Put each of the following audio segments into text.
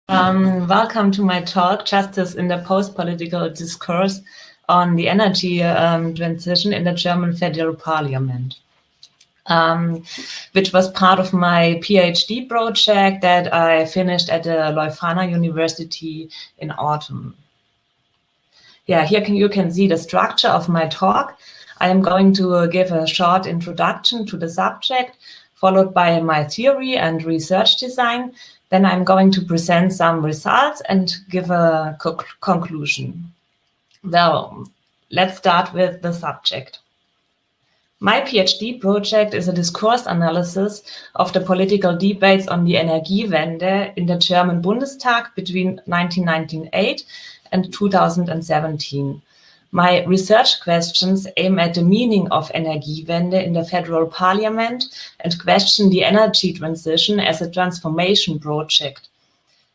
Welcome to my talk, Justice in the Post-Political Discourse on the Energy Transition in the German Federal Parliament, which was part of my PhD project that I finished at the Leuphana University in autumn. Yeah, here you can see the structure of my talk. I am going to give a short introduction to the subject, followed by my theory and research design. Then I'm going to present some results and give a conclusion. Well, let's start with the subject. My PhD project is a discourse analysis of the political debates on the Energiewende in the German Bundestag between 1998 and 2017. My research questions aim at the meaning of Energiewende in the federal parliament and question the energy transition as a transformation project.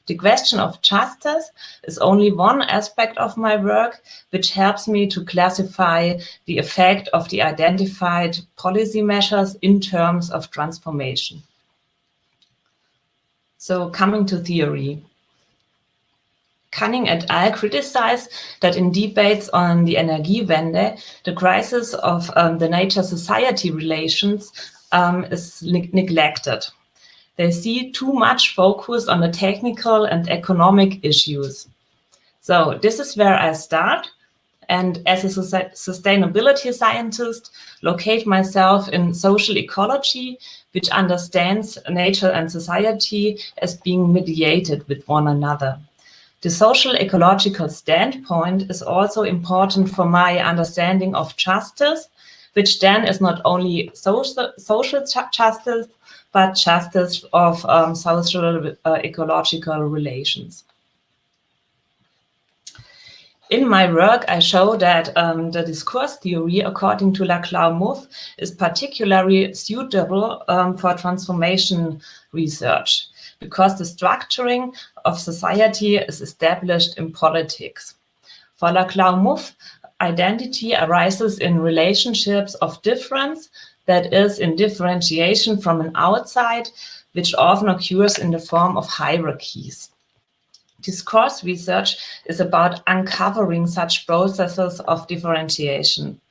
The question of justice is only one aspect of my work, which helps me to classify the effect of the identified policy measures in terms of transformation. So, coming to theory. Cunning et al. Criticize that in debates on the Energiewende, the crisis of the nature-society relations is neglected. They see too much focus on the technical and economic issues. So this is where I start, and as a sustainability scientist, locate myself in social ecology, which understands nature and society as being mediated with one another. The social ecological standpoint is also important for my understanding of justice, which then is not only social justice, but justice of social ecological relations. In my work, I show that the discourse theory, according to Laclau-Mouffe, is particularly suitable for transformation research, because the structuring of society is established in politics. For Laclau-Mouffe, identity arises in relationships of difference, that is, in differentiation from an outside, which often occurs in the form of hierarchies. Discourse research is about uncovering such processes of differentiation.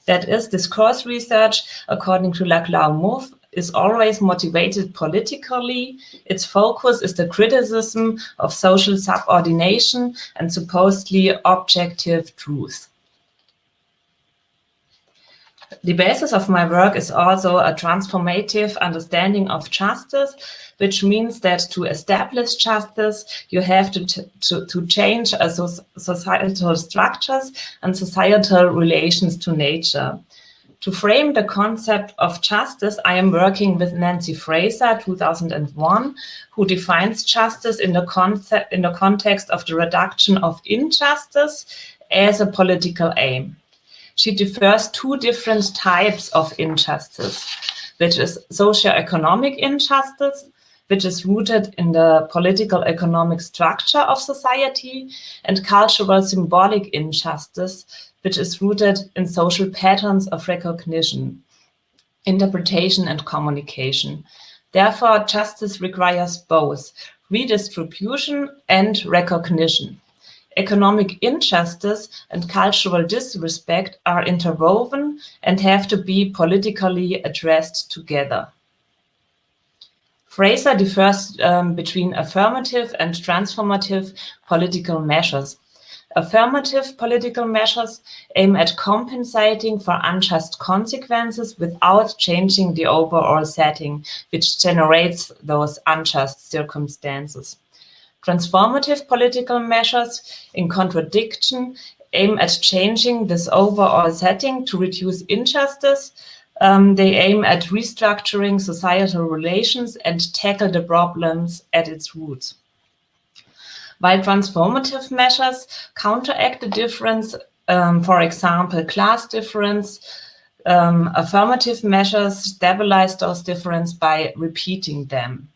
That is, discourse research, according to Laclau-Mouffe, is always motivated politically. Its focus is the criticism of social subordination and supposedly objective truth. The basis of my work is also a transformative understanding of justice, which means that to establish justice, you have to change societal structures and societal relations to nature. To frame the concept of justice, I am working with Nancy Fraser, 2001, who defines justice in the context of the reduction of injustice as a political aim. She differs two different types of injustice, which is socio-economic injustice, which is rooted in the political economic structure of society, and cultural symbolic injustice, which is rooted in social patterns of recognition, interpretation, and communication. Therefore, justice requires both redistribution and recognition. Economic injustice and cultural disrespect are interwoven and have to be politically addressed together. Fraser differs between affirmative and transformative political measures. Affirmative political measures aim at compensating for unjust consequences without changing the overall setting, which generates those unjust circumstances. Transformative political measures, in contradiction, aim at changing this overall setting to reduce injustice. They aim at restructuring societal relations and tackle the problems at its roots. While transformative measures counteract the difference, for example, class difference, affirmative measures stabilize those differences by repeating them.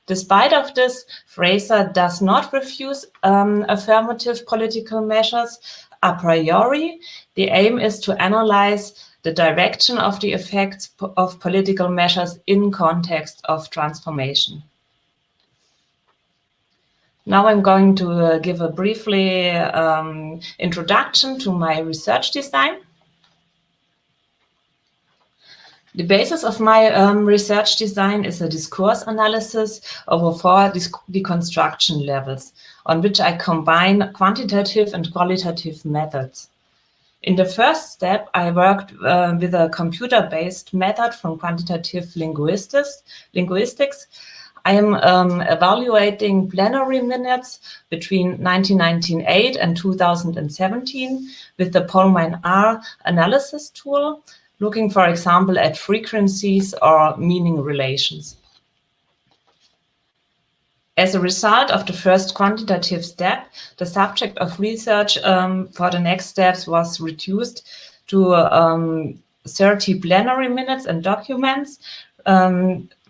Despite of this, Fraser does not refuse affirmative political measures a priori. The aim is to analyze the direction of the effects of political measures in context of transformation. Now I'm going to give a briefly introduction to my research design. The basis of my research design is a discourse analysis over 4 deconstruction levels, on which I combine quantitative and qualitative methods. In the first step, I worked with a computer-based method from quantitative linguistics. I am evaluating plenary minutes between 1998 and 2017 with the Pollmein-R analysis tool, looking, for example, at frequencies or meaning relations. As a result of the first quantitative step, the subject of research for the next steps was reduced to 30 plenary minutes and documents,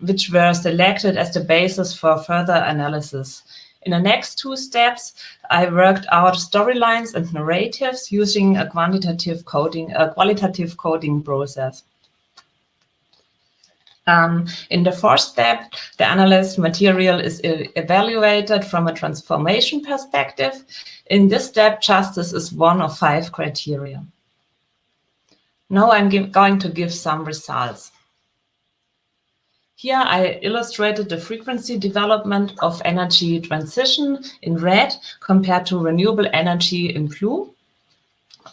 which were selected as the basis for further analysis. In the next 2 steps, I worked out storylines and narratives using a qualitative coding process. In the 4th step, the analyzed material is evaluated from a transformation perspective. In this step, justice is one of 5 criteria. Now I'm going to give some results. Here I illustrated the frequency development of energy transition in red compared to renewable energy in blue.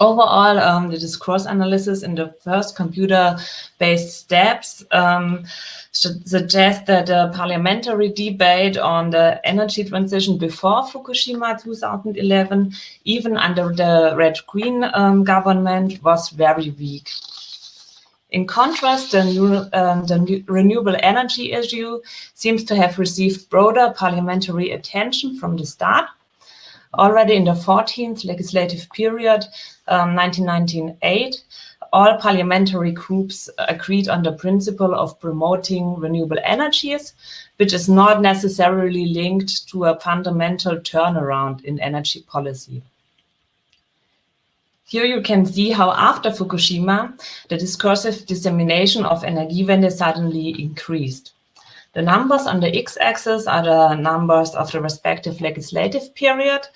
Overall, the discourse analysis in the first computer-based steps suggest that the parliamentary debate on the energy transition before Fukushima 2011, even under the red-green government, was very weak. In contrast, the renewable energy issue seems to have received broader parliamentary attention from the start. Already in the 14th legislative period, 1998, all parliamentary groups agreed on the principle of promoting renewable energies, which is not necessarily linked to a fundamental turnaround in energy policy. Here you can see how after Fukushima, the discursive dissemination of Energiewende suddenly increased. The numbers on the x-axis are the numbers of the respective legislative period.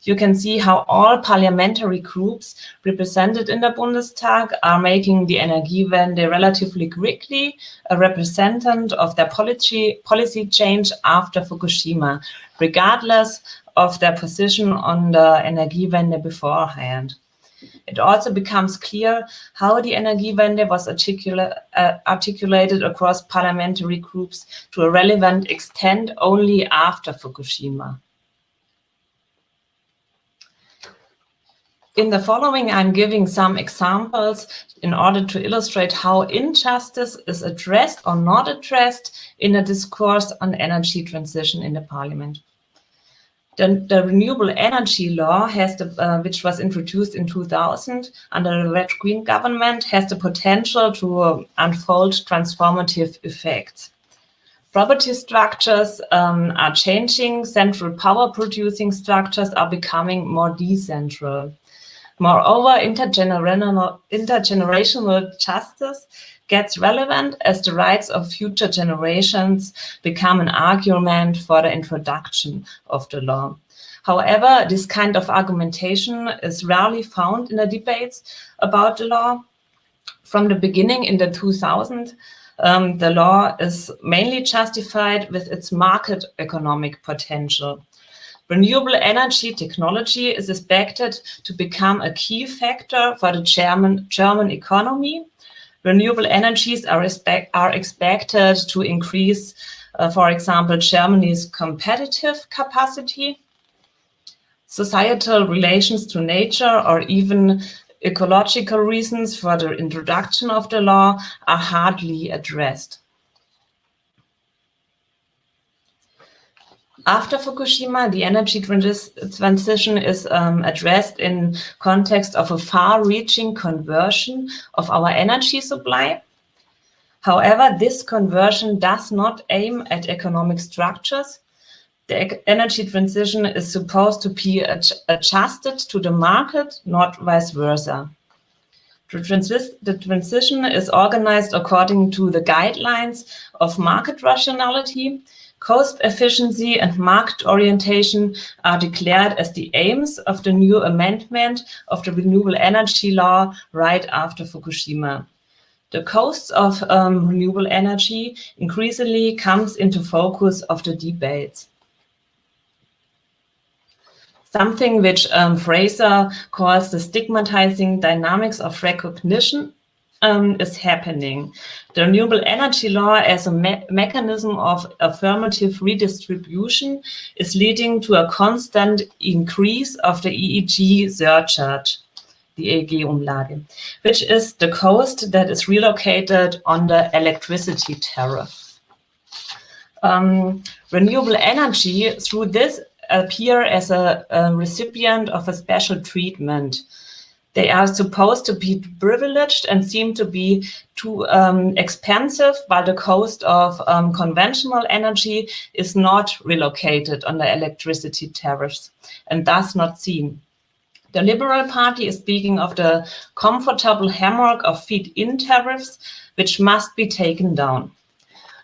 You can see how all parliamentary groups represented in the Bundestag are making the Energiewende relatively quickly a representative of their policy change after Fukushima, regardless of their position on the Energiewende beforehand. It also becomes clear how the Energiewende was articulated across parliamentary groups to a relevant extent only after Fukushima. In the following, I'm giving some examples in order to illustrate how injustice is addressed or not addressed in a discourse on energy transition in the parliament. The renewable energy law has which was introduced in 2000 under the red-green government, has the potential to unfold transformative effects. Property structures are changing, central power producing structures are becoming more decentral. Moreover, intergenerational justice gets relevant as the rights of future generations become an argument for the introduction of the law. However, this kind of argumentation is rarely found in the debates about the law. From the beginning in the 2000s, the law is mainly justified with its market economic potential. Renewable energy technology is expected to become a key factor for the German economy. Renewable energies are expected to increase, for example, Germany's competitive capacity. Societal relations to nature or even ecological reasons for the introduction of the law are hardly addressed. After Fukushima, the energy transition is addressed in context of a far-reaching conversion of our energy supply. However, this conversion does not aim at economic structures. The energy transition is supposed to be adjusted to the market, not vice versa. The transition is organized according to the guidelines of market rationality, Cost efficiency and market orientation are declared as the aims of the new amendment of the renewable energy law right after Fukushima. The costs of renewable energy increasingly comes into focus of the debates. Something which Fraser calls the stigmatizing dynamics of recognition is happening. The renewable energy law as a mechanism of affirmative redistribution is leading to a constant increase of the EEG surcharge, the EEG-Umlage, which is the cost that is relocated on the electricity tariff. Renewable energy, through this, appear as a recipient of a special treatment. They are supposed to be privileged and seem to be too expensive, while the cost of conventional energy is not relocated on the electricity tariffs and thus not seen. The Liberal Party is speaking of the comfortable hammock of feed-in tariffs, which must be taken down.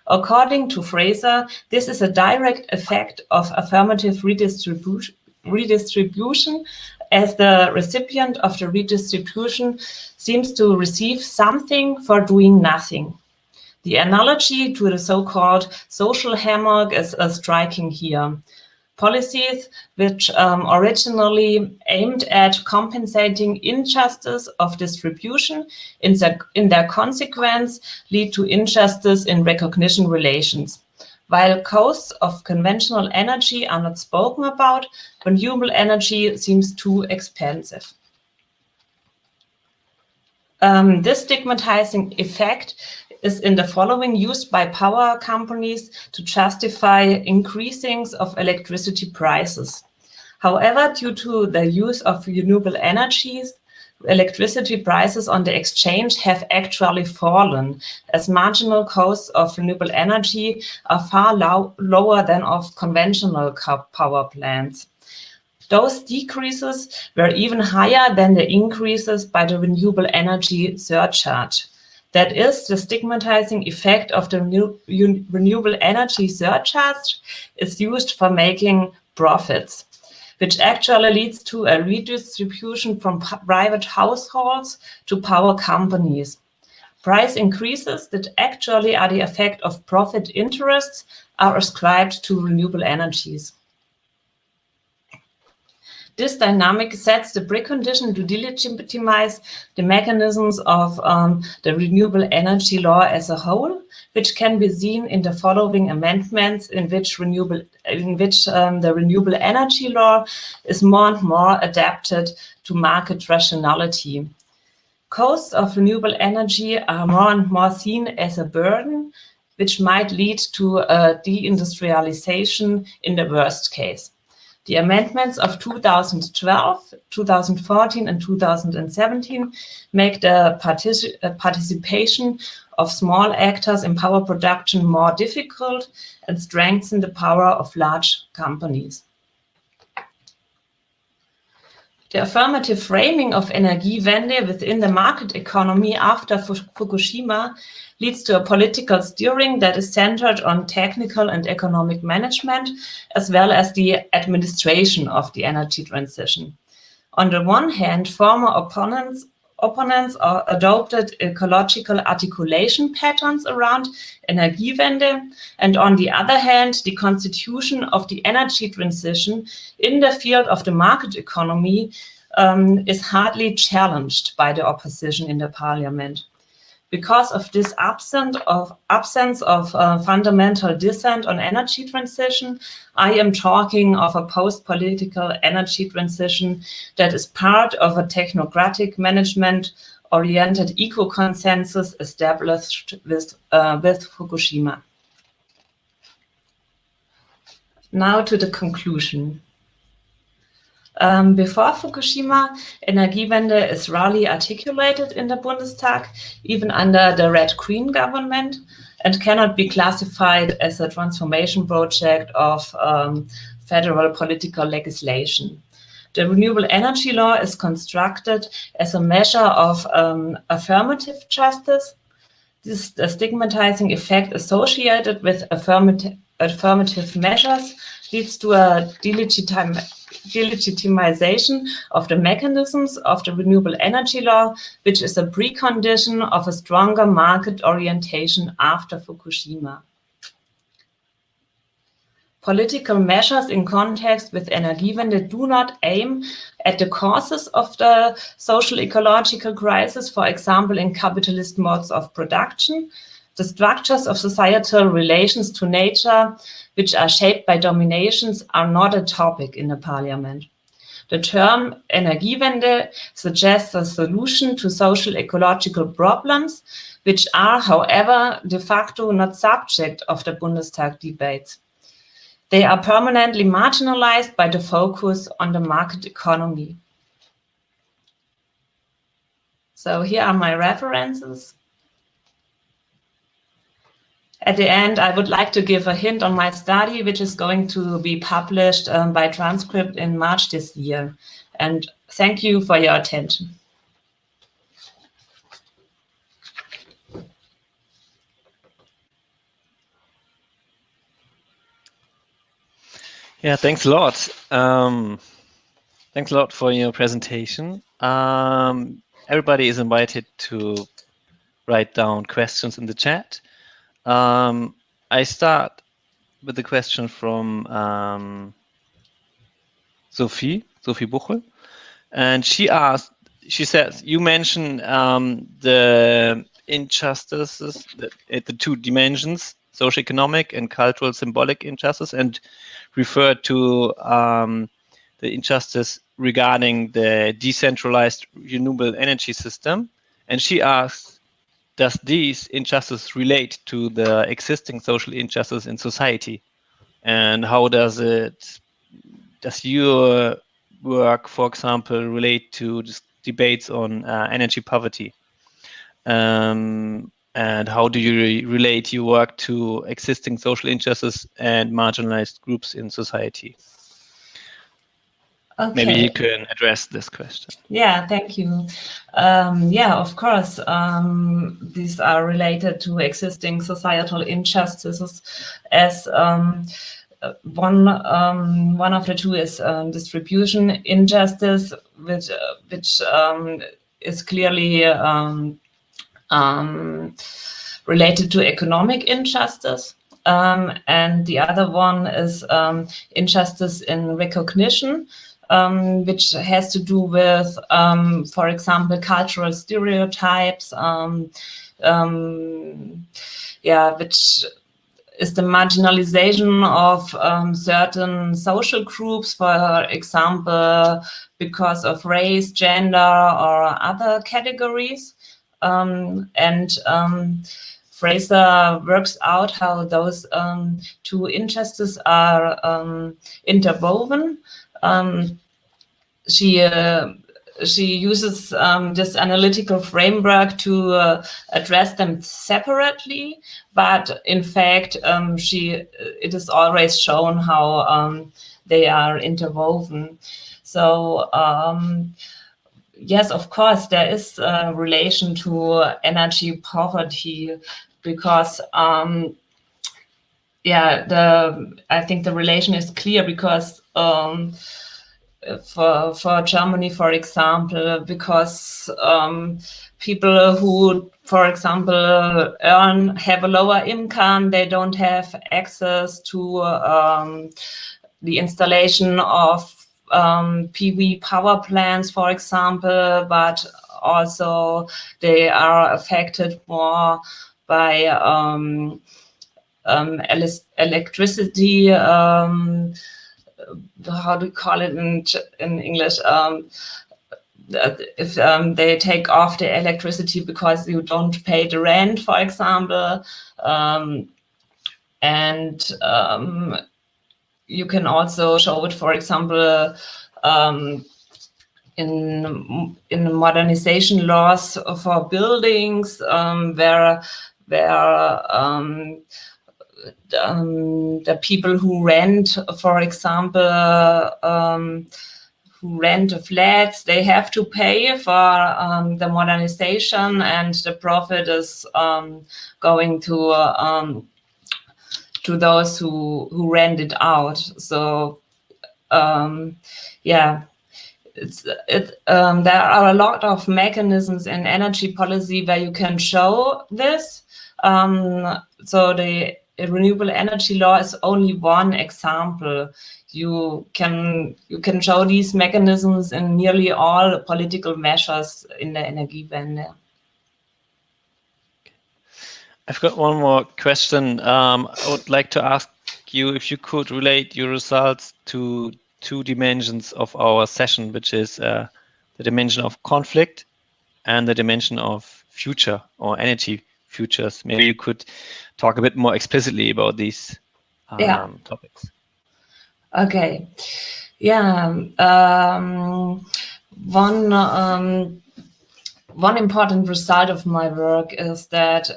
According to Fraser, this is a direct effect of affirmative redistribution, as the recipient of the redistribution seems to receive something for doing nothing. The analogy to the so-called social hammock is striking here. Policies which originally aimed at compensating injustice of distribution in their consequence lead to injustice in recognition relations. While costs of conventional energy are not spoken about, renewable energy seems too expensive. This stigmatizing effect is in the following used by power companies to justify increasings of electricity prices. However, due to the use of renewable energies, electricity prices on the exchange have actually fallen, as marginal costs of renewable energy are far lower than of conventional power plants. Those decreases were even higher than the increases by the renewable energy surcharge. That is, the stigmatizing effect of the renewable energy surcharge is used for making profits, which actually leads to a redistribution from private households to power companies. Price increases that actually are the effect of profit interests are ascribed to renewable energies. This dynamic sets the precondition to delegitimize the mechanisms of the renewable energy law as a whole, which can be seen in the following amendments in which the renewable energy law is more and more adapted to market rationality. Costs of renewable energy are more and more seen as a burden, which might lead to a deindustrialization in the worst case. The amendments of 2012, 2014, and 2017 make the participation of small actors in power production more difficult and strengthen the power of large companies. The affirmative framing of Energiewende within the market economy after Fukushima leads to a political steering that is centered on technical and economic management, as well as the administration of the energy transition. On the one hand, former opponents adopted ecological articulation patterns around Energiewende, and on the other hand, the constitution of the energy transition in the field of the market economy is hardly challenged by the opposition in the parliament. Because of this absence of fundamental dissent on energy transition, I am talking of a post-political energy transition that is part of a technocratic management-oriented eco-consensus established with Fukushima. Now to the conclusion. Before Fukushima, Energiewende is rarely articulated in the Bundestag, even under the red-green government, and cannot be classified as a transformation project of federal political legislation. The renewable energy law is constructed as a measure of affirmative justice. This stigmatizing effect associated with affirmative affirmative measures leads to a delegitimization of the mechanisms of the renewable energy law, which is a precondition of a stronger market orientation after Fukushima. Political measures in context with Energiewende do not aim at the causes of the social ecological crisis, for example, in capitalist modes of production. The structures of societal relations to nature, which are shaped by dominations, are not a topic in the parliament. The term Energiewende suggests a solution to social ecological problems, which are, however, de facto not subject of the Bundestag debates. They are permanently marginalized by the focus on the market economy. So here are my references. At the end, I would like to give a hint on my study, which is going to be published by transcript in March this year. And thank you for your attention. Yeah, thanks a lot. Thanks a lot for your presentation. Everybody is invited to write down questions in the chat. I start with the question from Sophie Buchel, and she says, you mentioned the injustices at the two dimensions, socioeconomic and cultural symbolic injustice, and referred to the injustice regarding the decentralized renewable energy system. And she asks, does these injustices relate to the existing social injustice in society? And how does your work, for example, relate to debates on energy poverty? And how do you relate your work to existing social injustice and marginalized groups in society? Okay. Maybe you can address this question. Yeah, thank you. Yeah, of course, these are related to existing societal injustices, as one of the two is distribution injustice, which is clearly related to economic injustice. And the other one is injustice in recognition, which has to do with, for example, cultural stereotypes, which is the marginalization of certain social groups, for example, because of race, gender, or other categories. Fraser works out how those two injustices are interwoven. She uses this analytical framework to address them separately, but in fact, it is always shown how they are interwoven. So yes, of course, there is a relation to energy poverty, because I think the relation is clear, because for Germany, for example, because people who, for example, have a lower income, they don't have access to the installation of PV power plants, for example, but also they are affected more by electricity, how do you call it in English? If they take off the electricity because you don't pay the rent, for example, and you can also show it, for example, in modernization laws for buildings, where the people who rent, for example, who rent flats, they have to pay for the modernization, and the profit is going to to those who rent it out. So yeah, there are a lot of mechanisms in energy policy where you can show this. So the renewable energy law is only one example. You can show these mechanisms in nearly all political measures in the Energiewende. I've got one more question. I would like to ask you if you could relate your results to 2 dimensions of our session, which is the dimension of conflict and the dimension of future or energy futures. Maybe you could talk a bit more explicitly about these topics. Okay. Yeah. One important result of my work is that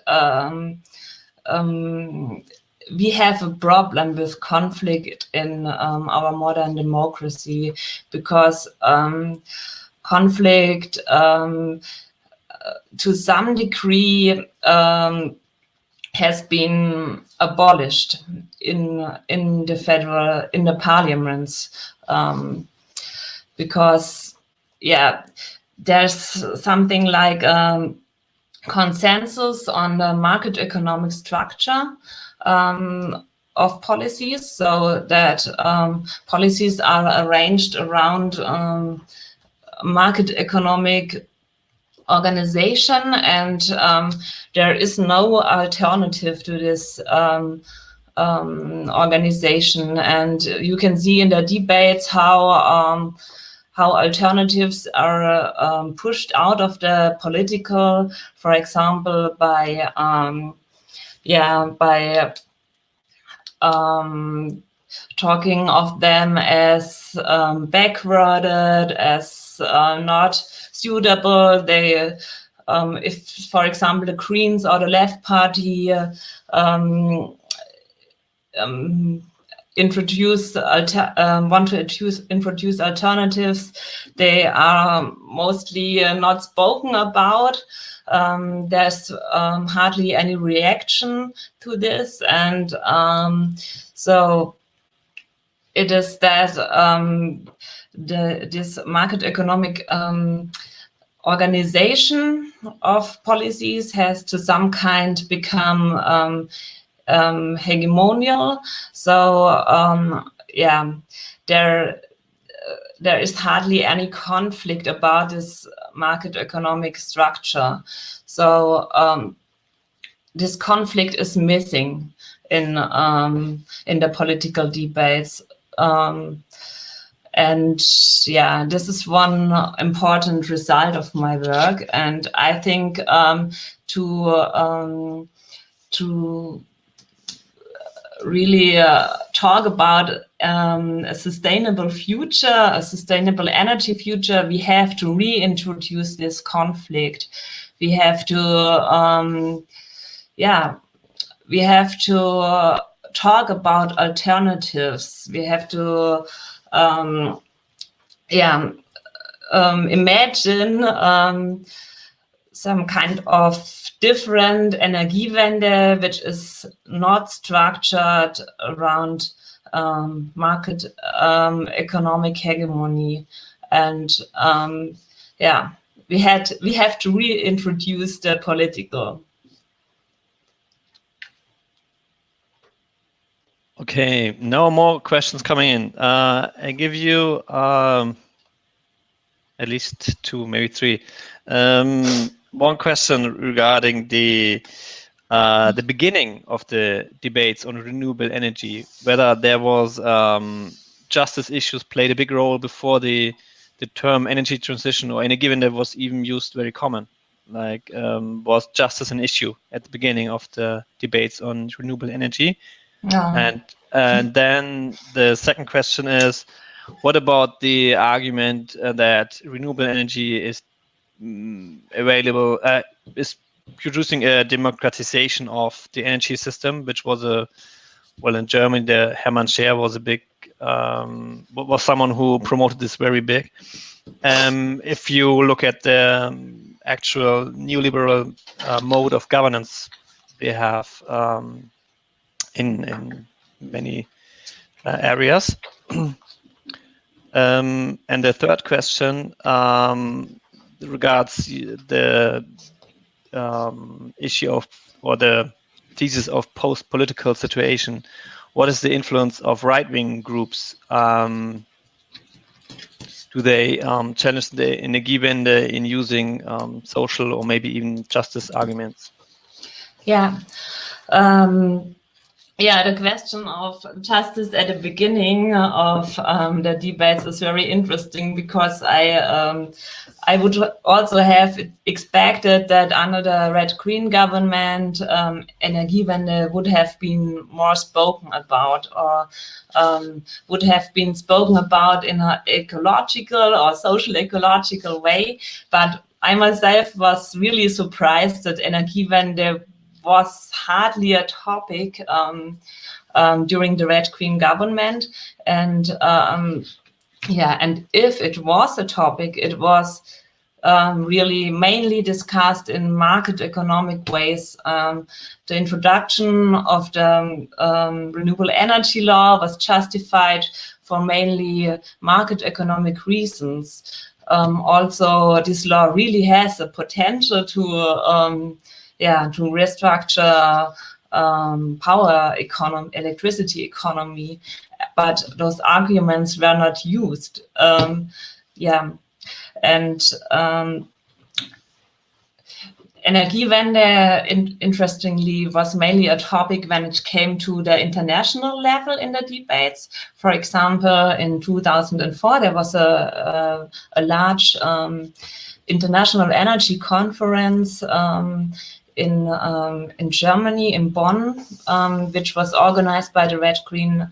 we have a problem with conflict in our modern democracy, because conflict to some degree has been abolished in the parliaments, because there's something like consensus on the market economic structure of policies, so that policies are arranged around market economic organization, and there is no alternative to this organization. And you can see in the debates how alternatives are pushed out of the political, for example, by talking of them as backwarded, as not suitable. They, if, for example, the Greens or the Left Party want to introduce alternatives, they are mostly not spoken about. There's hardly any reaction to this, and so it is that this market economic organization of policies has to some kind become hegemonial. So there is hardly any conflict about this market economic structure. So this conflict is missing in the political debates. And this is one important result of my work. And I think to really talk about a sustainable future, a sustainable energy future, we have to reintroduce this conflict. We have to talk about alternatives. We have to imagine some kind of different Energiewende, which is not structured around market economic hegemony. And we have to reintroduce the political. Okay, no more questions coming in. I give you at least 2, maybe 3. One question regarding the beginning of the debates on renewable energy, whether there was justice issues played a big role before the term energy transition, or Energiewende was even used very common. Like, was justice an issue at the beginning of the debates on renewable energy? And then the second question is, what about the argument that renewable energy is is producing a democratization of the energy system, which was in Germany, the Hermann Scher was a big, was someone who promoted this very big. If you look at the actual neoliberal mode of governance we have in many areas. And the third question regards the issue of, or the thesis of post-political situation. What is the influence of right-wing groups? Do they challenge the Energiewende in using social or maybe even justice arguments? Yeah. Yeah, the question of justice at the beginning of the debates is very interesting, because I would also have expected that under the red-green government, Energiewende would have been more spoken about, or would have been spoken about in an ecological or social ecological way. But I myself was really surprised that Energiewende was hardly a topic during the red-green government, and yeah, and if it was a topic, it was really mainly discussed in market economic ways. The introduction of the renewable energy law was justified for mainly market economic reasons. Also, this law really has the potential to restructure power economy, electricity economy, but those arguments were not used. Energiewende, interestingly, was mainly a topic when it came to the international level in the debates. For example, in 2004, there was a large international energy conference in Germany, in Bonn, which was organized by the red-green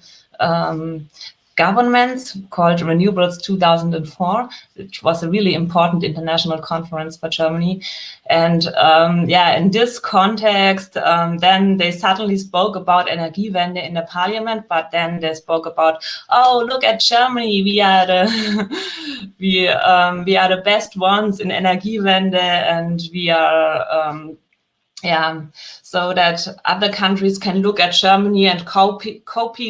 governments, called Renewables 2004, which was a really important international conference for Germany. And in this context, then they suddenly spoke about Energiewende in the parliament, but then they spoke about, oh, look at Germany, we are the we are the best ones in Energiewende, and we are so that other countries can look at Germany and copy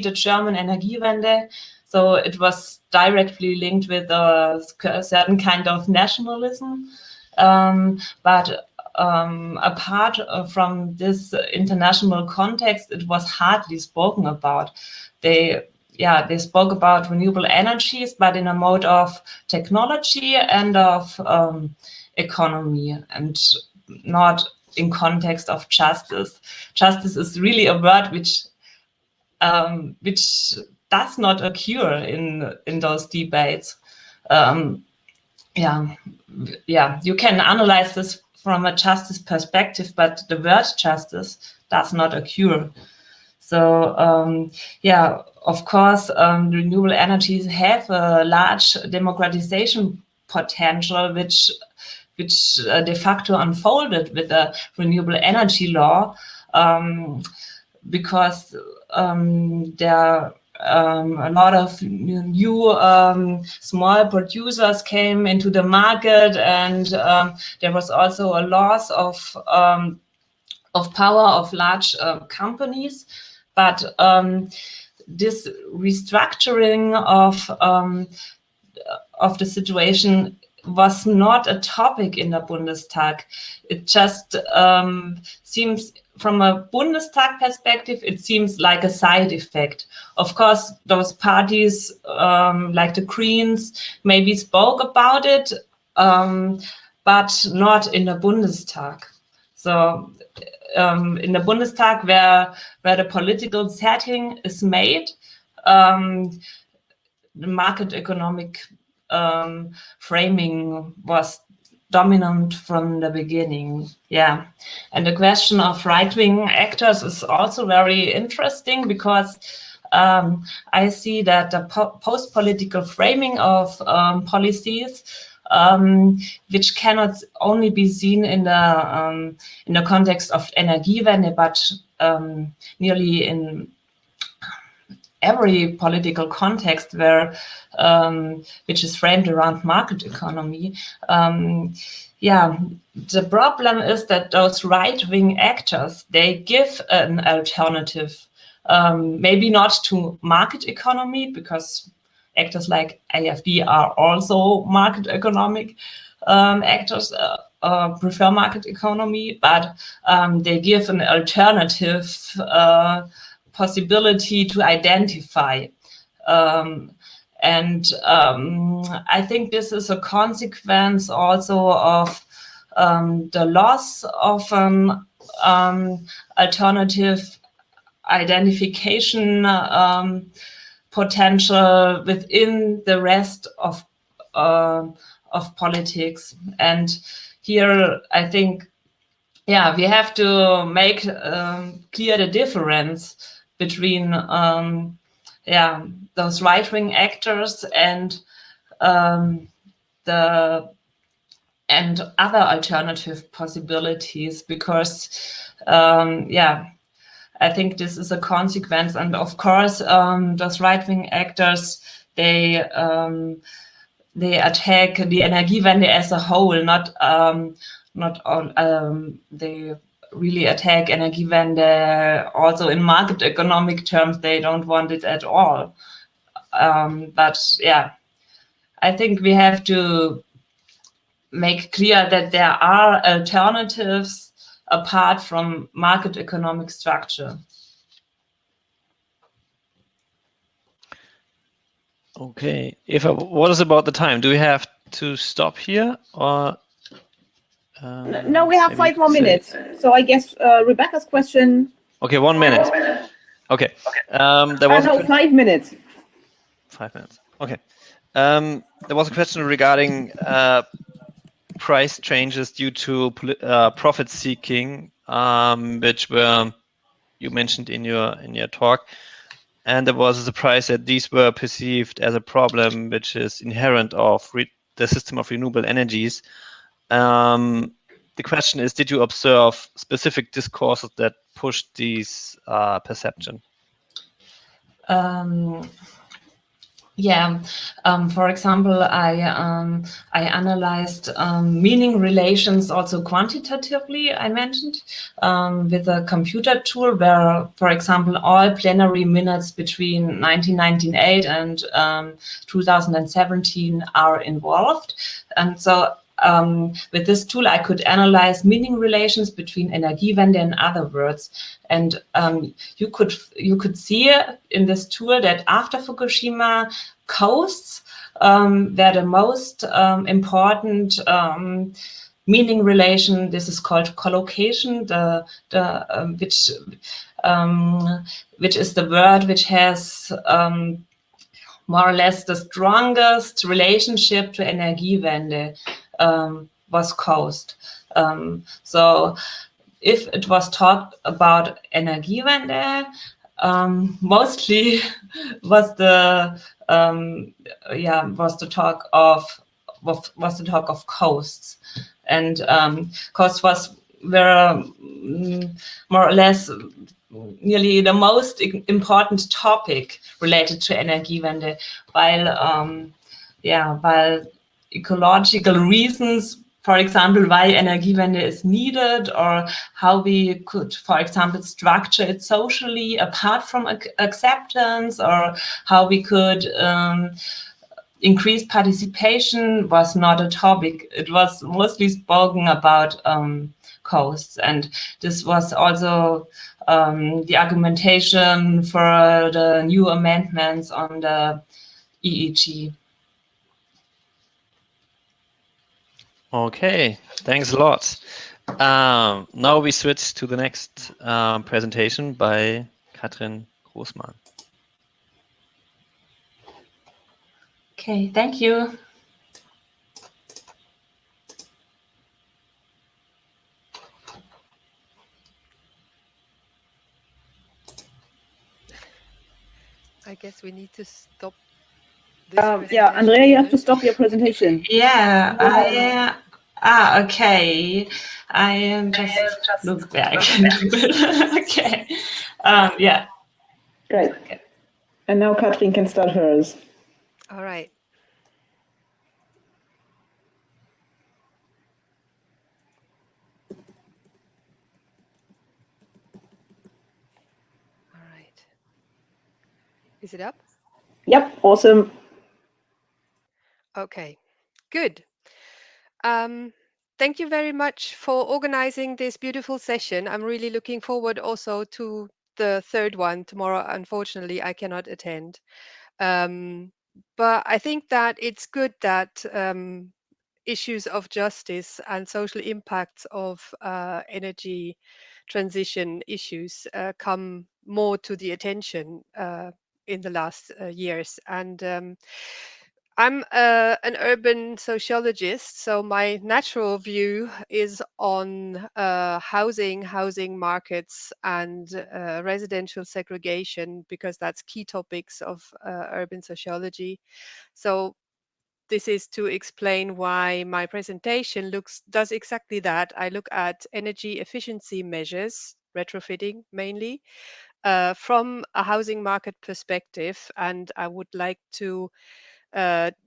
the German Energiewende. So it was directly linked with a certain kind of nationalism. But apart from this international context, it was hardly spoken about. They spoke about renewable energies, but in a mode of technology and of economy, and not in context of justice. Justice is really a word which does not occur in those debates. You can analyze this from a justice perspective, but the word justice does not occur. So of course, renewable energies have a large democratization potential, which de facto unfolded with the renewable energy law, because there a lot of new small producers came into the market, and there was also a loss of power of large companies. But this restructuring of the situation was not a topic in the Bundestag. It just seems, from a Bundestag perspective, it seems like a side effect. Of course, those parties like the Greens maybe spoke about it, but not in the Bundestag. So in the Bundestag, where the political setting is made, the market economic framing was dominant from the beginning. Yeah, and the question of right-wing actors is also very interesting, because I see that the post-political framing of policies, which cannot only be seen in the context of Energiewende, but nearly in every political context where which is framed around market economy. The problem is that those right-wing actors, they give an alternative maybe not to market economy, because actors like AFD are also market economic actors, prefer market economy, but they give an alternative possibility to identify. I think this is a consequence also of the loss of an alternative identification potential within the rest of politics. And here, I think, yeah, we have to make clear the difference between those right-wing actors and other alternative possibilities, because I think this is a consequence. And of course, those right-wing actors, they attack the Energiewende as a whole, not all. They really attack Energiewende also in market economic terms. They don't want it at all. But yeah, I think we have to make clear that there are alternatives apart from market economic structure. Okay. Eva, what is about the time? Do we have to stop here, or? No, we have 5 more minutes. So I guess Rebecca's question. Okay, 1 minute. Okay. There was 5 minutes. 5 minutes. Okay. There was a question regarding price changes due to profit seeking, which were you mentioned in your talk, and there was a surprise that these were perceived as a problem which is inherent of the system of renewable energies. The question is, did you observe specific discourses that pushed these perception? For example, I analyzed meaning relations also quantitatively, I mentioned, with a computer tool where, for example, all plenary minutes between 1998 and 2017 are involved. And so with this tool, I could analyze meaning relations between Energiewende and other words. And you could see in this tool that after Fukushima, coasts were the most important meaning relation. This is called collocation, which is the word which has more or less the strongest relationship to Energiewende, was coast. So if it was talked about Energiewende, mostly was the talk of coasts, and coasts were more or less nearly the most important topic related to Energiewende, while ecological reasons, for example, why Energiewende is needed, or how we could, for example, structure it socially apart from acceptance, or how we could increase participation, was not a topic. It was mostly spoken about coasts, and this was also the argumentation for the new amendments on the EEG. Okay, thanks a lot. Now we switch to the next presentation by Katrin Großmann. Okay, thank you. I guess we need to stop. Andrea, you have to stop your presentation. Yeah, okay. I just look back. Okay. Yeah. Great. Okay. And now Katrin can start hers. All right. All right. Is it up? Yep, awesome. Okay, good. Thank you very much for organizing this beautiful session. I'm really looking forward also to the third one tomorrow. Unfortunately, I cannot attend. But I think that it's good that issues of justice and social impacts of energy transition issues come more to the attention in the last years. And I'm an urban sociologist, so my natural view is on housing markets, and residential segregation, because that's key topics of urban sociology. So this is to explain why my presentation does exactly that. I look at energy efficiency measures, retrofitting mainly, from a housing market perspective, and I would like to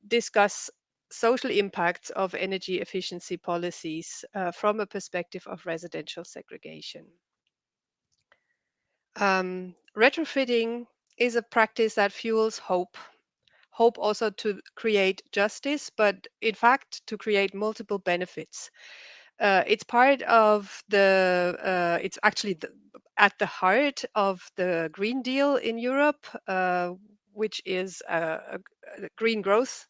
discuss social impacts of energy efficiency policies from a perspective of residential segregation. Retrofitting is a practice that fuels hope also to create justice, but in fact to create multiple benefits. It's part of it's actually at the heart of the Green Deal in Europe, which is a green growth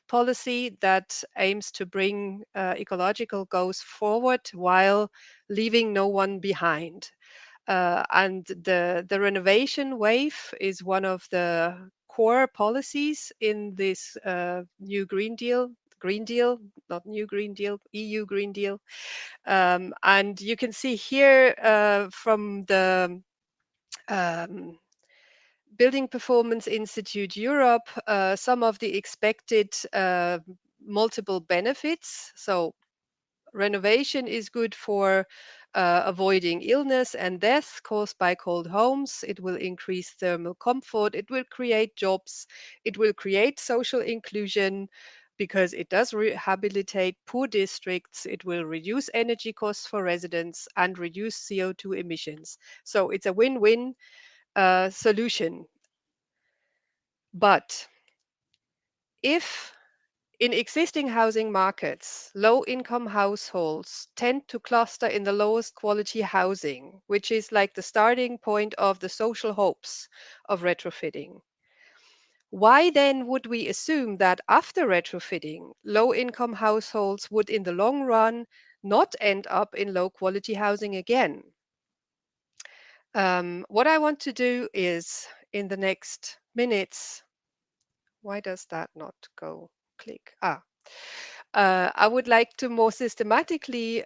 policy that aims to bring ecological goals forward while leaving no one behind. And the renovation wave is one of the core policies in this new Green Deal, not new Green Deal, EU Green Deal. And you can see here from the um, Building Performance Institute Europe, some of the expected multiple benefits. So renovation is good for avoiding illness and death caused by cold homes. It will increase thermal comfort. It will create jobs. It will create social inclusion because it does rehabilitate poor districts. It will reduce energy costs for residents and reduce CO2 emissions. So it's a win-win solution. But if in existing housing markets, low-income households tend to cluster in the lowest quality housing, which is like the starting point of the social hopes of retrofitting. Why then would we assume that after retrofitting, low-income households would in the long run not end up in low-quality housing again? What I want to do is, in the next minutes, why does that not go click? I would like to more systematically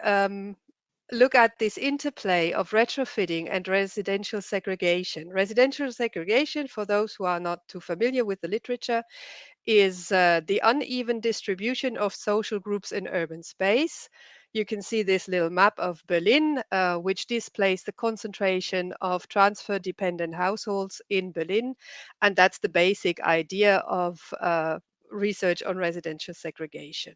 look at this interplay of retrofitting and residential segregation. Residential segregation, for those who are not too familiar with the literature, is the uneven distribution of social groups in urban space. You can see this little map of Berlin, which displays the concentration of transfer-dependent households in Berlin. And that's the basic idea of research on residential segregation.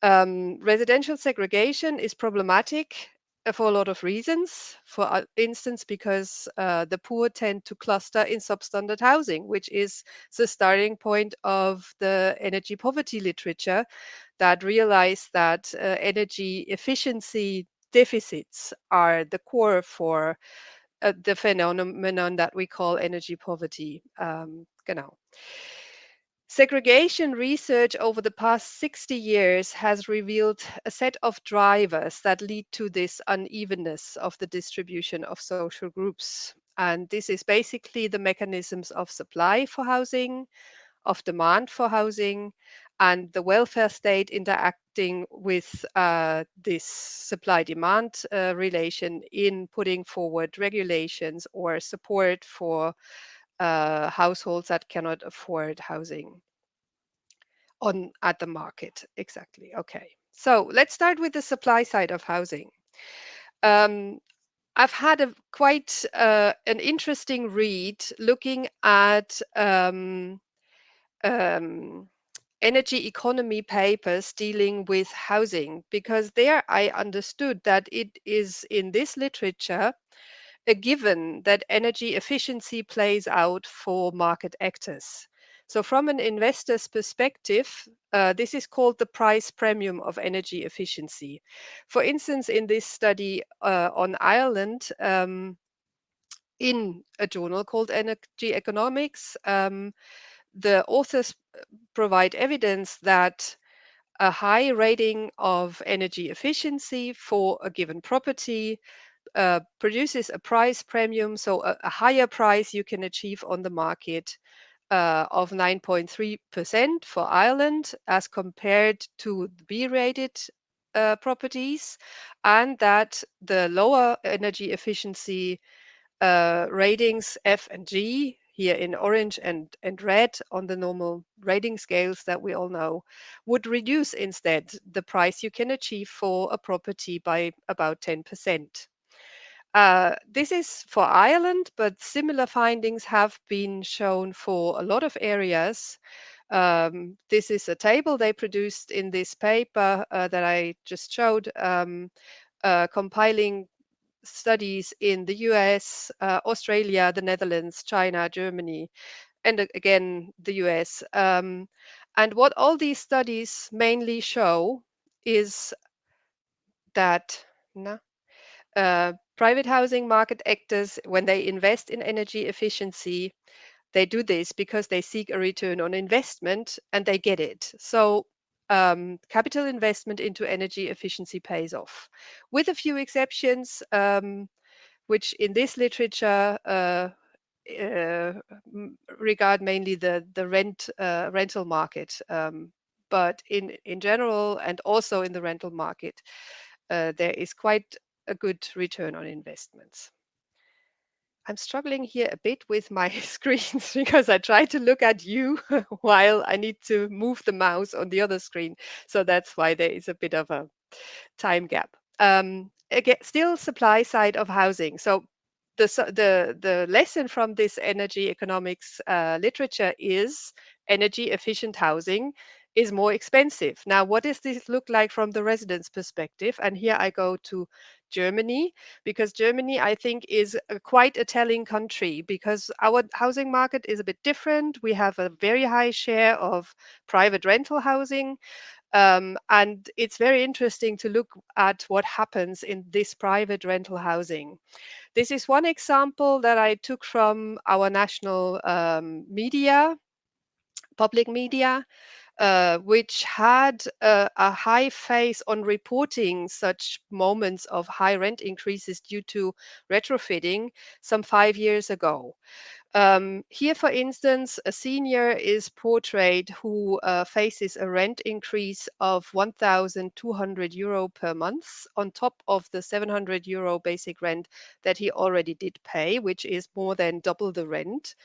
Residential segregation is problematic for a lot of reasons. For instance, because the poor tend to cluster in substandard housing, which is the starting point of the energy poverty literature that realize that energy efficiency deficits are the core for the phenomenon that we call energy poverty. Genau. Segregation research over the past 60 years has revealed a set of drivers that lead to this unevenness of the distribution of social groups. And this is basically the mechanisms of supply for housing, of demand for housing, and the welfare state interacting with this supply-demand relation in putting forward regulations or support for households that cannot afford housing at the market. Exactly. Okay. So let's start with the supply side of housing. I've had quite an interesting read looking at energy economy papers dealing with housing, because there I understood that it is in this literature a given that energy efficiency plays out for market actors. So from an investor's perspective, this is called the price premium of energy efficiency. For instance, in this study on Ireland, in a journal called Energy Economics, the authors provide evidence that a high rating of energy efficiency for a given property produces a price premium, so a higher price you can achieve on the market of 9.3% for Ireland as compared to the B-rated properties, and that the lower energy efficiency ratings F and G, here in orange and red on the normal rating scales that we all know, would reduce instead the price you can achieve for a property by about 10%. This is for Ireland, but similar findings have been shown for a lot of areas. This is a table they produced in this paper that I just showed, compiling studies in the US, Australia, the Netherlands, China, Germany, and again the US. And what all these studies mainly show is that private housing market actors, when they invest in energy efficiency, they do this because they seek a return on investment and they get it. So capital investment into energy efficiency pays off, with a few exceptions, which in this literature regard mainly the rental market. But in general, and also in the rental market, there is quite a good return on investments. I'm struggling here a bit with my screens because I try to look at you while I need to move the mouse on the other screen. So that's why there is a bit of a time gap. Again, still supply side of housing. So the lesson from this energy economics literature is energy efficient housing is more expensive. Now, what does this look like from the resident's perspective? And here I go to Germany, because Germany, I think, is quite a telling country, because our housing market is a bit different. We have a very high share of private rental housing. And it's very interesting to look at what happens in this private rental housing. This is one example that I took from our national media, public media, which had a high phase on reporting such moments of high rent increases due to retrofitting some 5 years ago. Here, for instance, a senior is portrayed who faces a rent increase of 1,200 euro per month on top of the 700 euro basic rent that he already did pay, which is more than double the rent.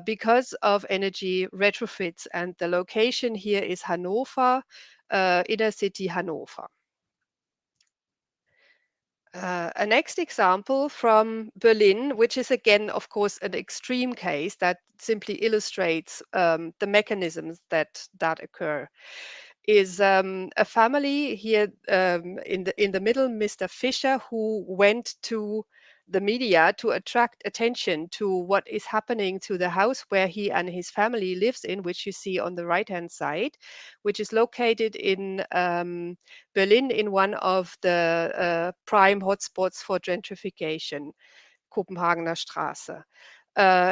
Because of energy retrofits, and the location here is Hanover, inner city Hanover. A next example from Berlin, which is again, of course, an extreme case that simply illustrates the mechanisms that occur, is a family here in the middle, Mr. Fischer, who went to the media to attract attention to what is happening to the house where he and his family lives in, which you see on the right-hand side, which is located in Berlin, in one of the prime hotspots for gentrification, Kopenhagener Straße.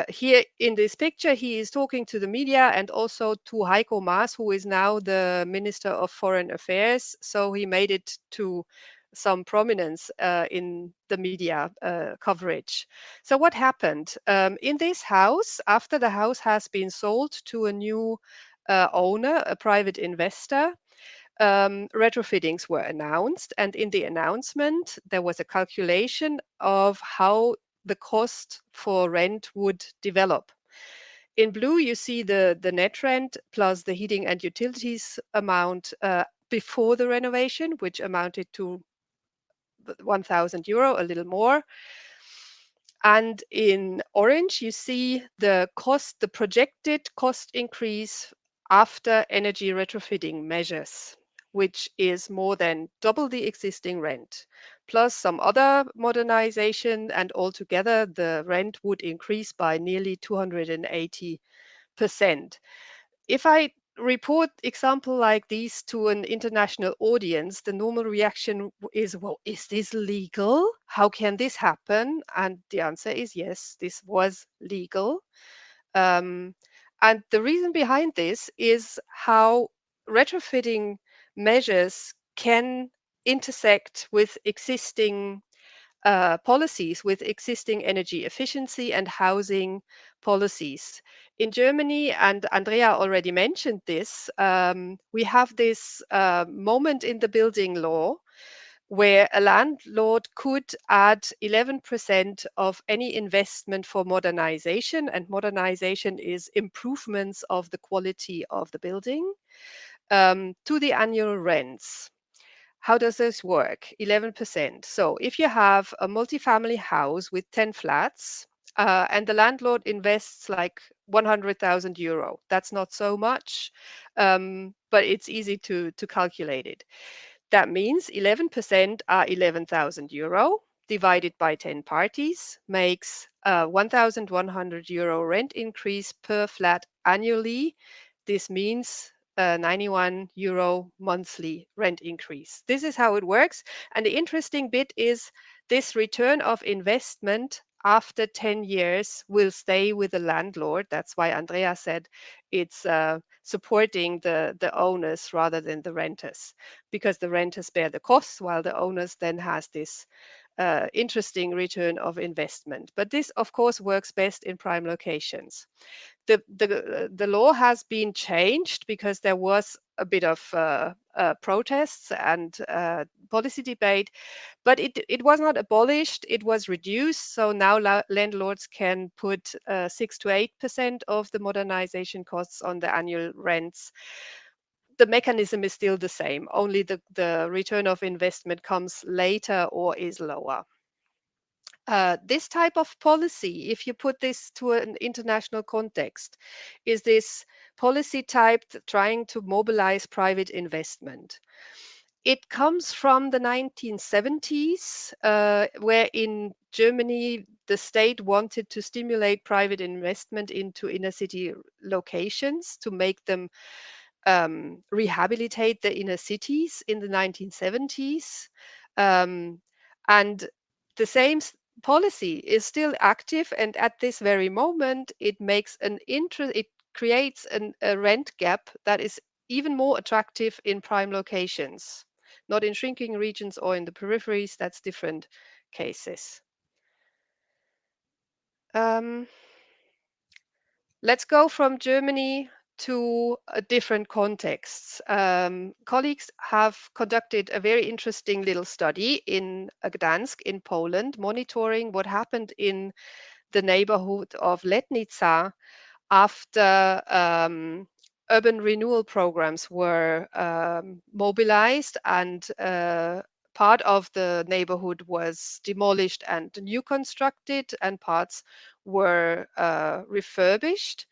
Here in this picture, he is talking to the media and also to Heiko Maas, who is now the Minister of Foreign Affairs. So he made it to some prominence in the media coverage. So what happened? In this house, after the house has been sold to a new owner, a private investor, retrofittings were announced. And in the announcement, there was a calculation of how the cost for rent would develop. In blue, you see the net rent plus the heating and utilities amount before the renovation, which amounted to 1,000 euro, a little more. And in orange, you see the cost, the projected cost increase after energy retrofitting measures. which is more than double the existing rent, plus some other modernization, and altogether the rent would increase by nearly 280%. If I report example like these to an international audience, the normal reaction is, well, is this legal? How can this happen? And the answer is yes, this was legal. And the reason behind this is how retrofitting measures can intersect with existing policies, with existing energy efficiency and housing policies. In Germany, and Andrea already mentioned this, we have this moment in the building law where a landlord could add 11% of any investment for modernization, and modernization is improvements of the quality of the building, to the annual rents. How does this work? 11%. So if you have a multifamily house with 10 flats, and the landlord invests like 100,000 euro, that's not so much, but it's easy to calculate it. That means 11% are 11,000 euro divided by 10 parties makes 1,100 euro rent increase per flat annually. This means 91 euro monthly rent increase. This is how it works. And the interesting bit is this return of investment after 10 years will stay with the landlord. That's why Andrea said it's supporting the owners rather than the renters, because the renters bear the costs while the owners then has this interesting return of investment. But this, of course, works best in prime locations. The law has been changed because there was a bit of protests and policy debate, but it was not abolished, it was reduced. So now landlords can put 6 to 8% of the modernization costs on the annual rents. The mechanism is still the same, only the return of investment comes later or is lower. This type of policy, if you put this to an international context, is this policy type trying to mobilize private investment. It comes from the 1970s, where in Germany, the state wanted to stimulate private investment into inner city locations to make them rehabilitate the inner cities in the 1970s. And the same policy is still active, and at this very moment, it makes it creates a rent gap that is even more attractive in prime locations, not in shrinking regions or in the peripheries. That's different cases. Let's go from Germany to a different contexts. Colleagues have conducted a very interesting little study in Gdansk in Poland, monitoring what happened in the neighborhood of Letnica after urban renewal programs were mobilized, and part of the neighborhood was demolished and new constructed, and parts were refurbished.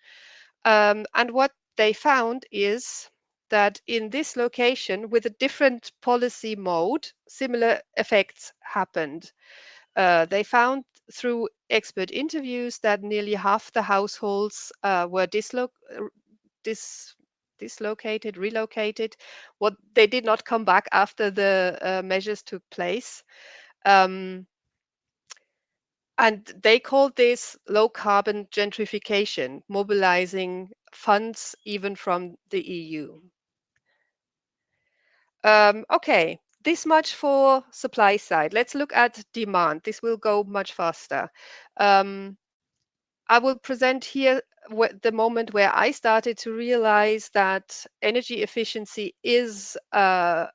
And what they found is that in this location, with a different policy mode, similar effects happened. They found through expert interviews that nearly half the households were dislocated, relocated. What they did not come back after the measures took place. And they called this low carbon gentrification, mobilizing funds even from the EU. Okay, this much for supply side. Let's look at demand. This will go much faster. I will present here the moment where I started to realize that energy efficiency is a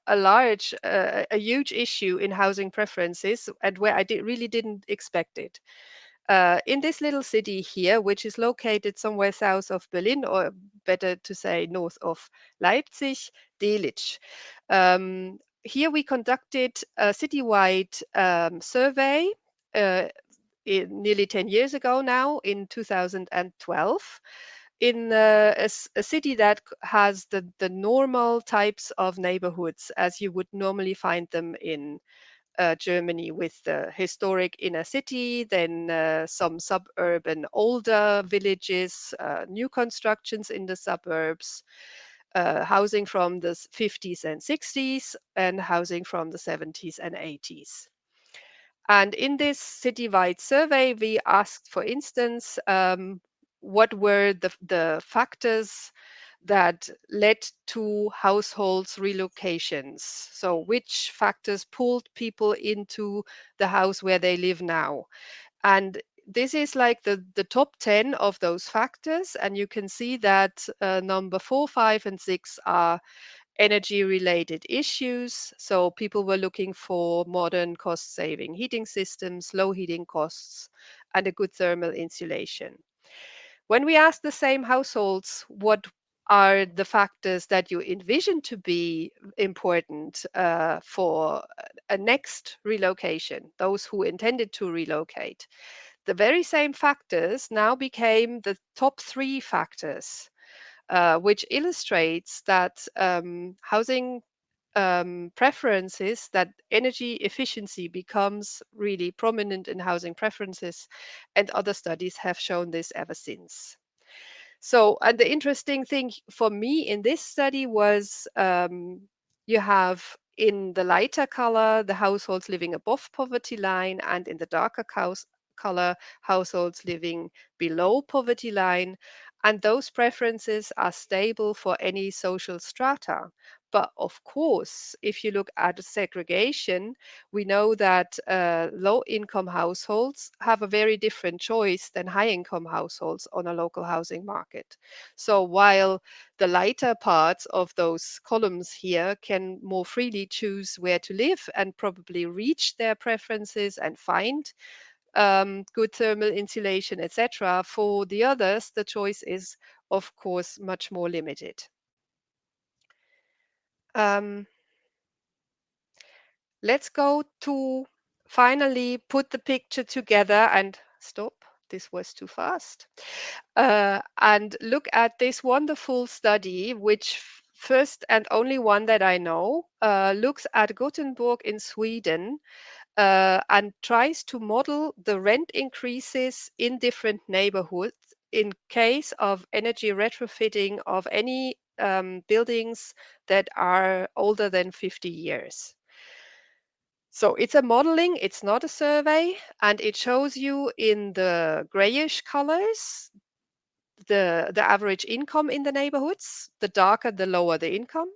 huge issue in housing preferences, and where I really didn't expect it. In this little city here, which is located somewhere south of Berlin, or better to say north of Leipzig, Delitzsch. Here we conducted a citywide survey nearly 10 years ago now, in 2012. in a city that has the normal types of neighborhoods as you would normally find them in Germany, with the historic inner city, then some suburban older villages, new constructions in the suburbs, housing from the 50s and 60s, and housing from the 70s and 80s. And in this citywide survey, we asked, for instance, what were the factors that led to households relocations. So which factors pulled people into the house where they live now? And this is like the top 10 of those factors. And you can see that number 4, 5, and 6 are energy related issues. So people were looking for modern cost saving heating systems, low heating costs, and a good thermal insulation. When we ask the same households what are the factors that you envision to be important for a next relocation, those who intended to relocate, the very same factors now became the top 3 factors, which illustrates that housing preferences, that energy efficiency becomes really prominent in housing preferences, and other studies have shown this ever since. So, and the interesting thing for me in this study was you have in the lighter color the households living above poverty line, and in the darker color households living below poverty line. And those preferences are stable for any social strata. But of course, if you look at segregation, we know that low-income households have a very different choice than high-income households on a local housing market. So while the lighter parts of those columns here can more freely choose where to live and probably reach their preferences and find good thermal insulation, etc., for the others, the choice is, of course, much more limited. Let's go to finally put the picture together and stop. This was too fast. And look at this wonderful study, which first and only one that I know, looks at Gothenburg in Sweden and tries to model the rent increases in different neighborhoods in case of energy retrofitting of any buildings that are older than 50 years. So it's a modeling, it's not a survey, and it shows you in the grayish colors the average income in the neighborhoods. The darker, the lower the income.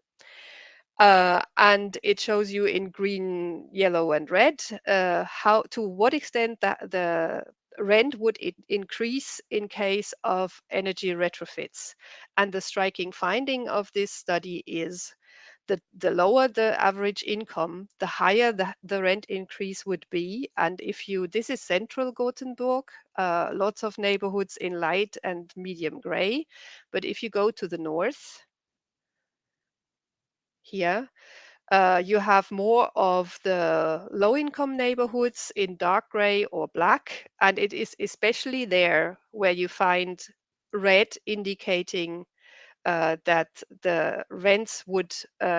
And it shows you in green, yellow, and red how, to what extent that the rent would increase in case of energy retrofits. And the striking finding of this study is the lower the average income, the higher the rent increase would be. And if you, this is central Gothenburg, lots of neighborhoods in light and medium gray. But if you go to the north, here, you have more of the low-income neighborhoods in dark gray or black, and it is especially there where you find red indicating that the rents would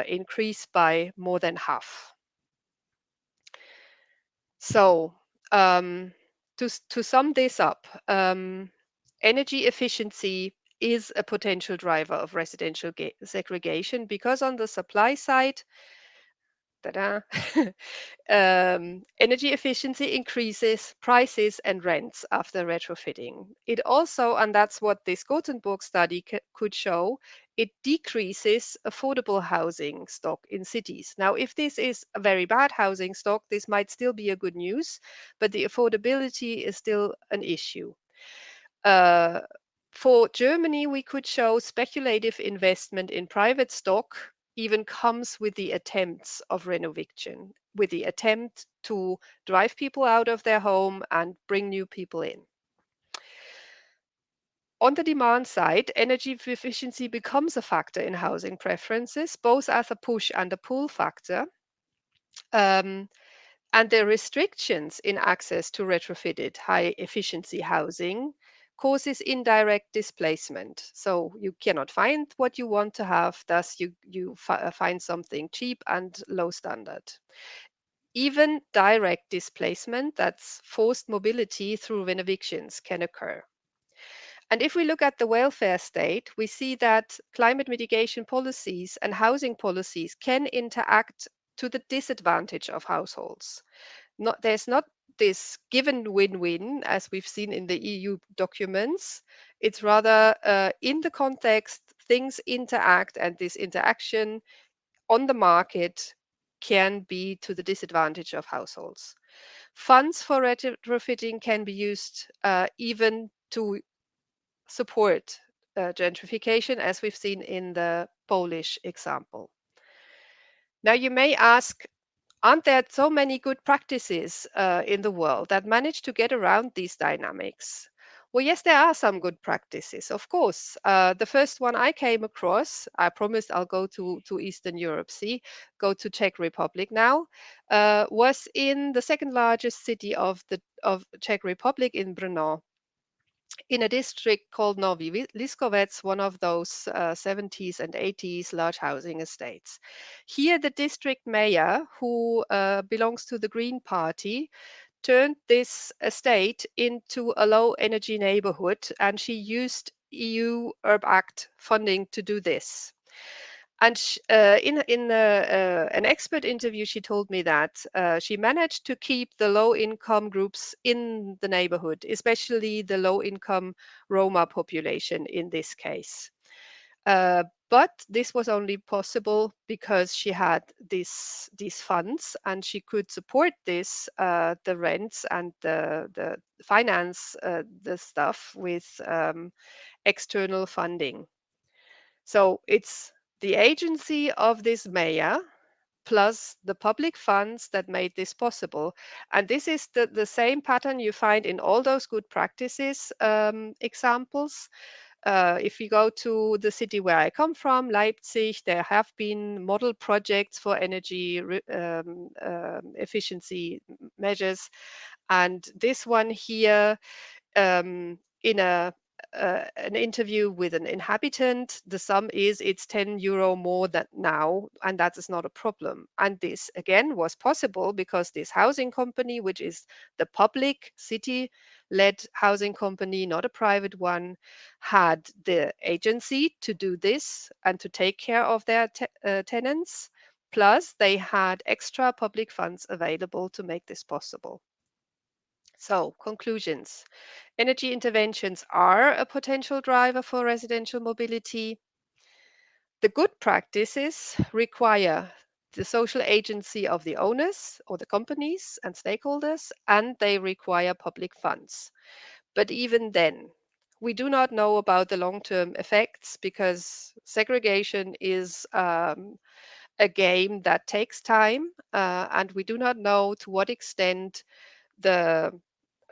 increase by more than half. So to sum this up, energy efficiency is a potential driver of residential segregation, because on the supply side, energy efficiency increases prices and rents after retrofitting. It also, and that's what this Gothenburg study could show, it decreases affordable housing stock in cities. Now, if this is a very bad housing stock, this might still be a good news, but the affordability is still an issue. For Germany, we could show speculative investment in private stock even comes with the attempts of renovation, with the attempt to drive people out of their home and bring new people in. On the demand side, energy efficiency becomes a factor in housing preferences, both as a push and a pull factor. And the restrictions in access to retrofitted high efficiency housing causes indirect displacement. So you cannot find what you want to have, thus you find something cheap and low standard. Even direct displacement, that's forced mobility through evictions, can occur. And if we look at the welfare state, we see that climate mitigation policies and housing policies can interact to the disadvantage of households. There's not this given win-win as we've seen in the EU documents. It's rather in the context, things interact, and this interaction on the market can be to the disadvantage of households. Funds for retrofitting can be used even to support gentrification, as we've seen in the Polish example. Now, you may ask, aren't there so many good practices in the world that manage to get around these dynamics? Well, yes, there are some good practices, of course. The first one I came across, I promised I'll go to Eastern Europe, go to Czech Republic now, was in the second largest city of Czech Republic, in Brno, in a district called Novi Liskovec, one of those 70s and 80s large housing estates. Here, the district mayor, who belongs to the Green Party, turned this estate into a low energy neighborhood, and she used EU Urb Act funding to do this. And in an expert interview, she told me that she managed to keep the low-income groups in the neighborhood, especially the low-income Roma population in this case. But this was only possible because she had these funds, and she could support this, the rents and the finance the stuff with external funding. So it's the agency of this mayor plus the public funds that made this possible. And this is the same pattern you find in all those good practices examples. If you go to the city where I come from, Leipzig, there have been model projects for energy efficiency measures. And this one here, in an interview with an inhabitant, the sum is it's 10 euro more than now, and that is not a problem. And this again was possible because this housing company, which is the public city-led housing company, not a private one, had the agency to do this and to take care of their tenants. Plus, they had extra public funds available to make this possible. So, conclusions. Energy interventions are a potential driver for residential mobility. The good practices require the social agency of the owners or the companies and stakeholders, and they require public funds. But even then, we do not know about the long-term effects because segregation is a game that takes time, and we do not know to what extent the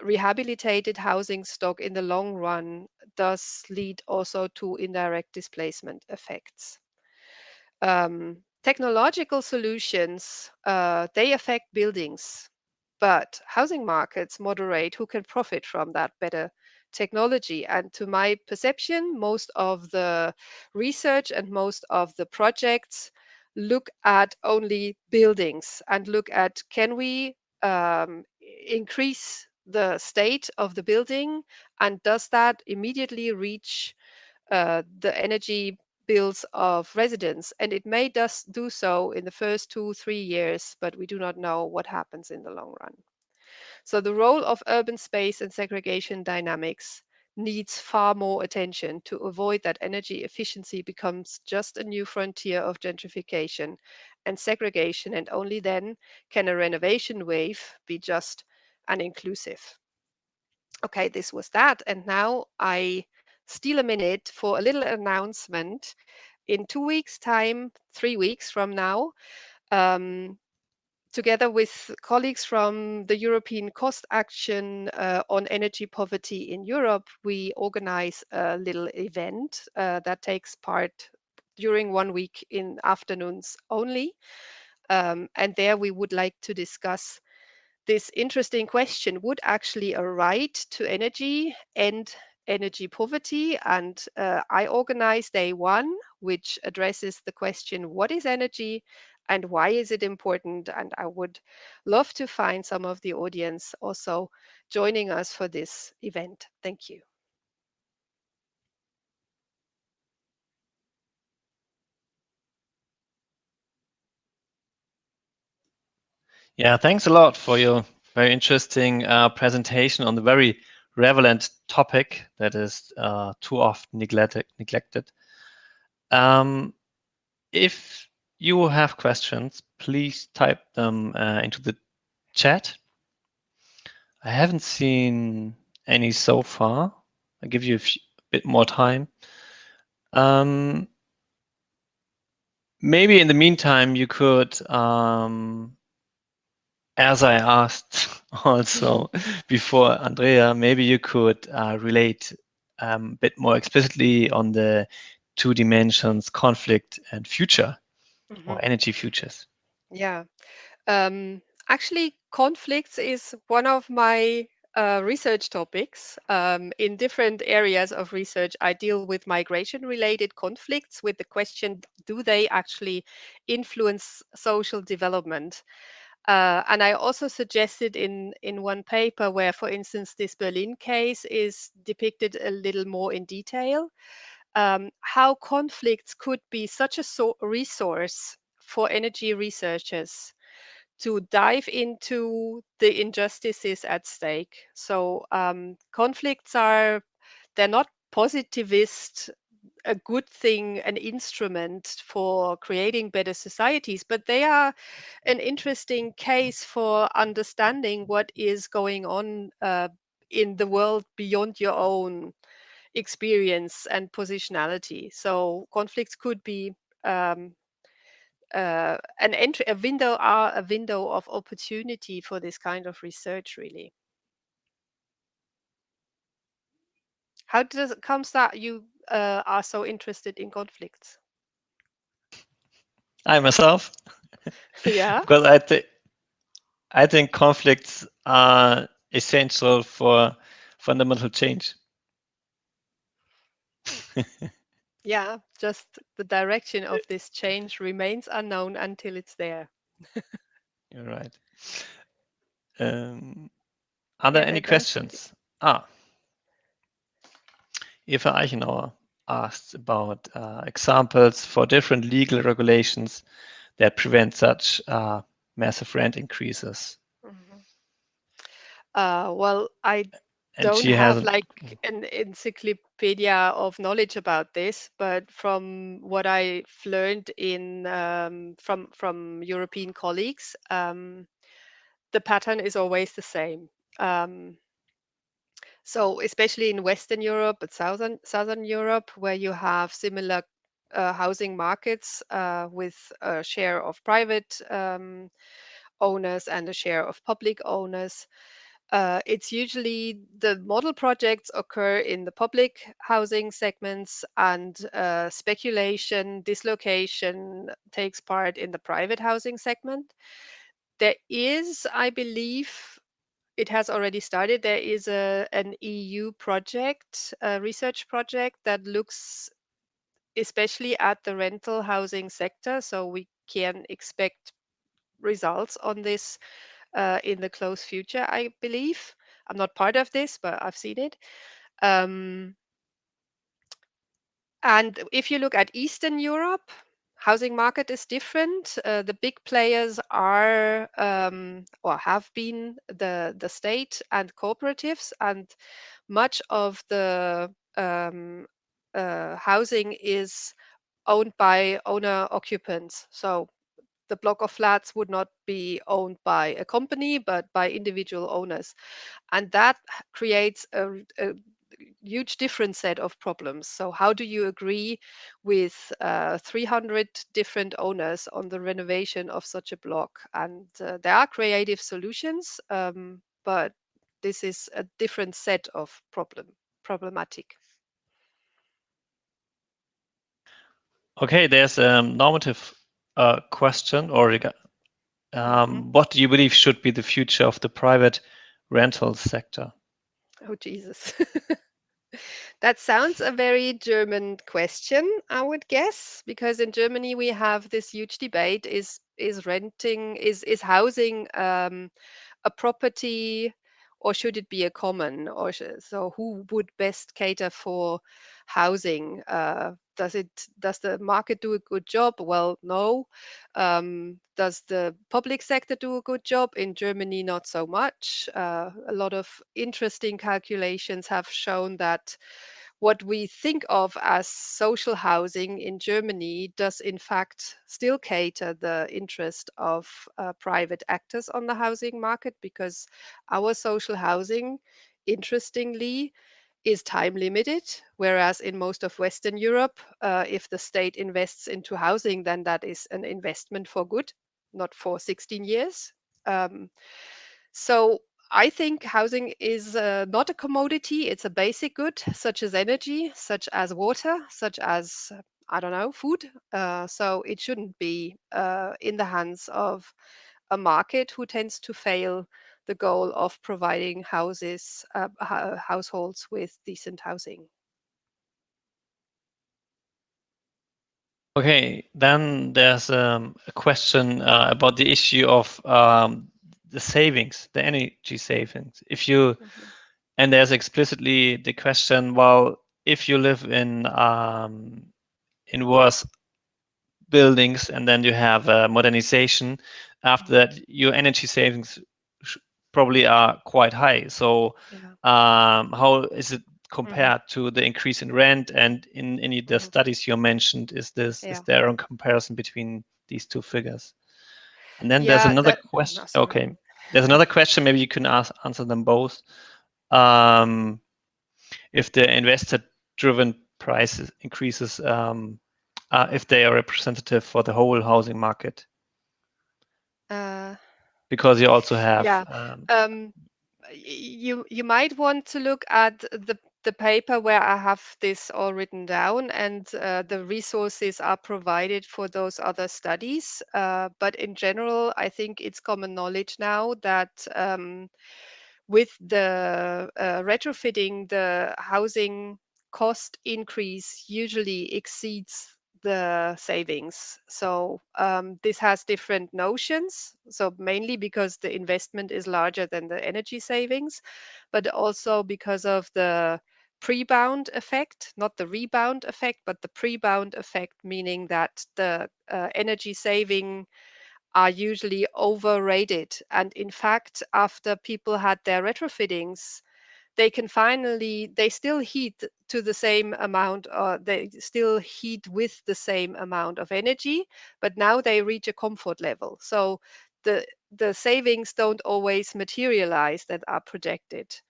rehabilitated housing stock in the long run does lead also to indirect displacement effects. Technological solutions, they affect buildings, but housing markets moderate who can profit from that better technology. And to my perception, most of the research and most of the projects look at only buildings and look at, can we increase the state of the building, and does that immediately reach the energy bills of residents? And it may do so in the first 2-3 years, but we do not know what happens in the long run. So the role of urban space and segregation dynamics needs far more attention to avoid that energy efficiency becomes just a new frontier of gentrification and segregation, and only then can a renovation wave be just and inclusive. Okay, this was that. And now I steal a minute for a little announcement. In 2 weeks' time, 3 weeks from now, together with colleagues from the European Cost Action on Energy Poverty in Europe, we organize a little event that takes part during 1 week in afternoons only. And there we would like to discuss this interesting question: would actually a right to energy end energy poverty, and I organized day 1, which addresses the question, what is energy and why is it important? And I would love to find some of the audience also joining us for this event. Thank you. Yeah, thanks a lot for your very interesting presentation on the very relevant topic that is too often neglected. If you have questions, please type them into the chat. I haven't seen any so far. I'll give you a bit more time. Maybe in the meantime, you could, as I asked also before, Andrea, maybe you could relate a bit more explicitly on the 2 dimensions, conflict and future, or energy futures. Yeah. Actually, conflicts is one of my research topics. In different areas of research, I deal with migration-related conflicts with the question, do they actually influence social development? And I also suggested in one paper where, for instance, this Berlin case is depicted a little more in detail, how conflicts could be such a resource for energy researchers to dive into the injustices at stake. So conflicts they're not positivist, a good thing, an instrument for creating better societies, but they are an interesting case for understanding what is going on in the world beyond your own experience and positionality. So conflicts could be an entry, a window of opportunity for this kind of research, really. How does it comes that you are so interested in conflicts? I myself, Yeah. because I think conflicts are essential for fundamental change. Yeah, just the direction of this change remains unknown until it's there. You're right. Are there any questions? Eva Eichenauer asked about examples for different legal regulations that prevent such massive rent increases. Well, I don't have like an encyclopedia of knowledge about this, but from what I've learned in from European colleagues, the pattern is always the same. So especially in Western Europe, but Southern Europe, where you have similar housing markets with a share of private owners and a share of public owners. It's usually the model projects occur in the public housing segments, and speculation, dislocation takes part in the private housing segment. There is, I believe, it has already started. There is an EU project, a research project that looks especially at the rental housing sector. So we can expect results on this in the close future, I believe. I'm not part of this, but I've seen it. And if you look at Eastern Europe, housing market is different. The big players are or have been the state and cooperatives, and much of the housing is owned by owner occupants. So the block of flats would not be owned by a company, but by individual owners. And that creates a huge different set of problems. So how do you agree with 300 different owners on the renovation of such a block? And there are creative solutions, but this is a different set of problematic. Okay, there's a normative question, or what do you believe should be the future of the private rental sector? Oh, Jesus. That sounds a very German question, I would guess, because in Germany we have this huge debate: is housing a property, or should it be a common? So who would best cater for housing? Does the market do a good job? Well, no. Does the public sector do a good job? In Germany, not so much. A lot of interesting calculations have shown that what we think of as social housing in Germany does in fact still cater the interest of private actors on the housing market, because our social housing, interestingly, is time limited, whereas in most of Western Europe, if the state invests into housing, then that is an investment for good, not for 16 years. So I think housing is not a commodity, it's a basic good, such as energy, such as water, such as, I don't know, food. So it shouldn't be in the hands of a market who tends to fail the goal of providing households with decent housing. Okay, then there's a question about the issue of the savings, the energy savings. If you and there's explicitly the question, well, if you live in worse buildings and then you have modernization, after that your energy savings probably are quite high. So Yeah. how is it compared to the increase in rent? And in any of the studies you mentioned, is there a comparison between these two figures? And then there's another question. Okay, there's another question. Maybe you can answer them both. If the investor-driven prices increases, if they are representative for the whole housing market, because you also have. You might want to look at the paper where I have this all written down, and the resources are provided for those other studies. But in general, I think it's common knowledge now that with the retrofitting, the housing cost increase usually exceeds the savings. So this has different notions. So mainly because the investment is larger than the energy savings, but also because of the pre-bound effect, not the rebound effect, but the pre-bound effect, meaning that the energy saving are usually overrated. And in fact, after people had their retrofittings, they still heat to the same amount, or they still heat with the same amount of energy, but now they reach a comfort level. So the savings don't always materialize that are projected.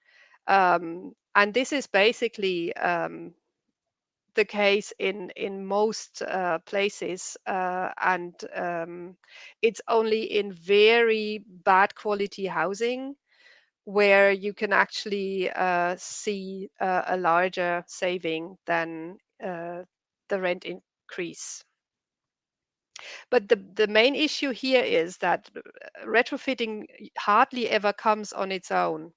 And this is basically the case in most places, and it's only in very bad quality housing where you can actually see a larger saving than the rent increase. But the main issue here is that retrofitting hardly ever comes on its own.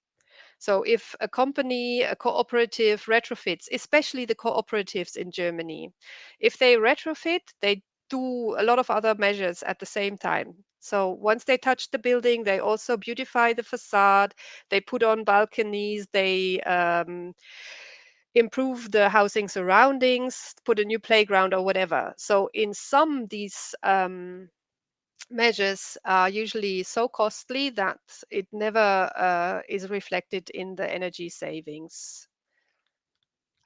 So if a company, a cooperative retrofits, especially the cooperatives in Germany, if they retrofit, they do a lot of other measures at the same time. So once they touch the building, they also beautify the facade, they put on balconies, they improve the housing surroundings, put a new playground or whatever. So in some, these measures are usually so costly that it never is reflected in the energy savings.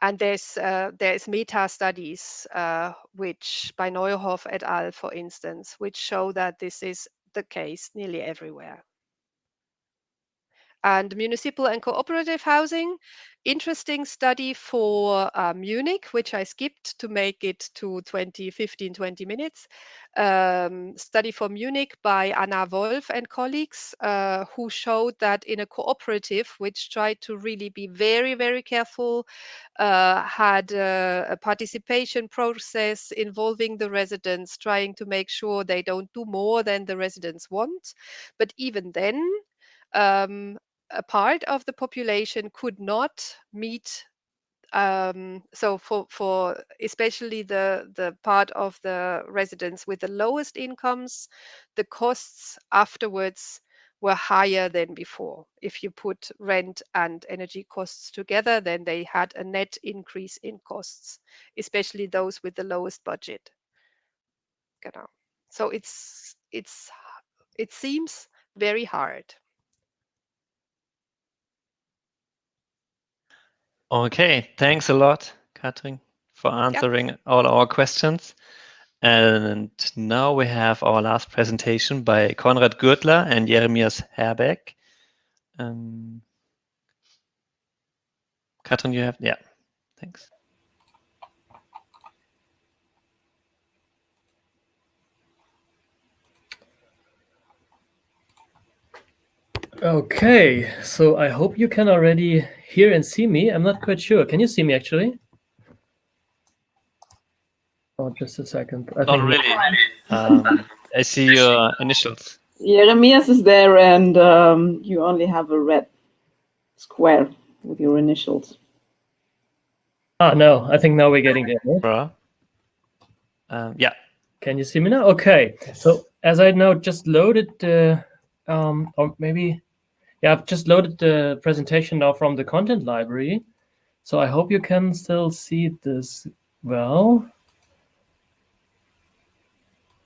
And there's meta studies, which by Neuhoff et al., for instance, which show that this is the case nearly everywhere. And municipal and cooperative housing, interesting study for Munich, which I skipped to make it to 20 minutes. Study for Munich by Anna Wolf and colleagues, who showed that in a cooperative, which tried to really be very, very careful, had a participation process involving the residents, trying to make sure they don't do more than the residents want. But even then, a part of the population could not meet so for especially the part of the residents with the lowest incomes, the costs afterwards were higher than before. If you put rent and energy costs together, then they had a net increase in costs, especially those with the lowest budget. Genau. So it seems very hard. Okay, thanks a lot, Katrin, for answering all our questions. And now we have our last presentation by Konrad Gürtler and Jeremias Herbeck. Katrin, you have, yeah, thanks. Okay, so I hope you can already hear and see me. I'm not quite sure. Can you see me actually? Oh, just a second. Not really. I see your initials. Jeremias is there, and you only have a red square with your initials. Ah, no, I think now we're getting there. Yeah. Can you see me now? Okay. So as I now just loaded the, or maybe, yeah, I've just loaded the presentation now from the content library. So I hope you can still see this well.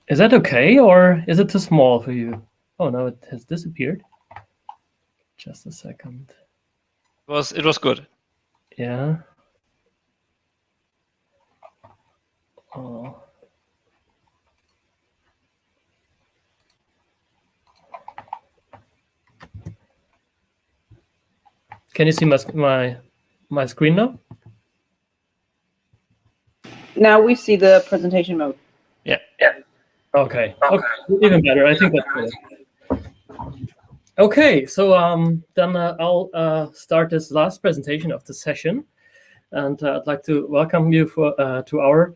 Is that okay, or is it too small for you? Oh no, it has disappeared. Just a second. It was good. Yeah. Oh. Can you see my screen now? Now we see the presentation mode. Yeah. Okay. Okay. Even better. I think that's better. Okay. So then I'll start this last presentation of the session, and I'd like to welcome you to our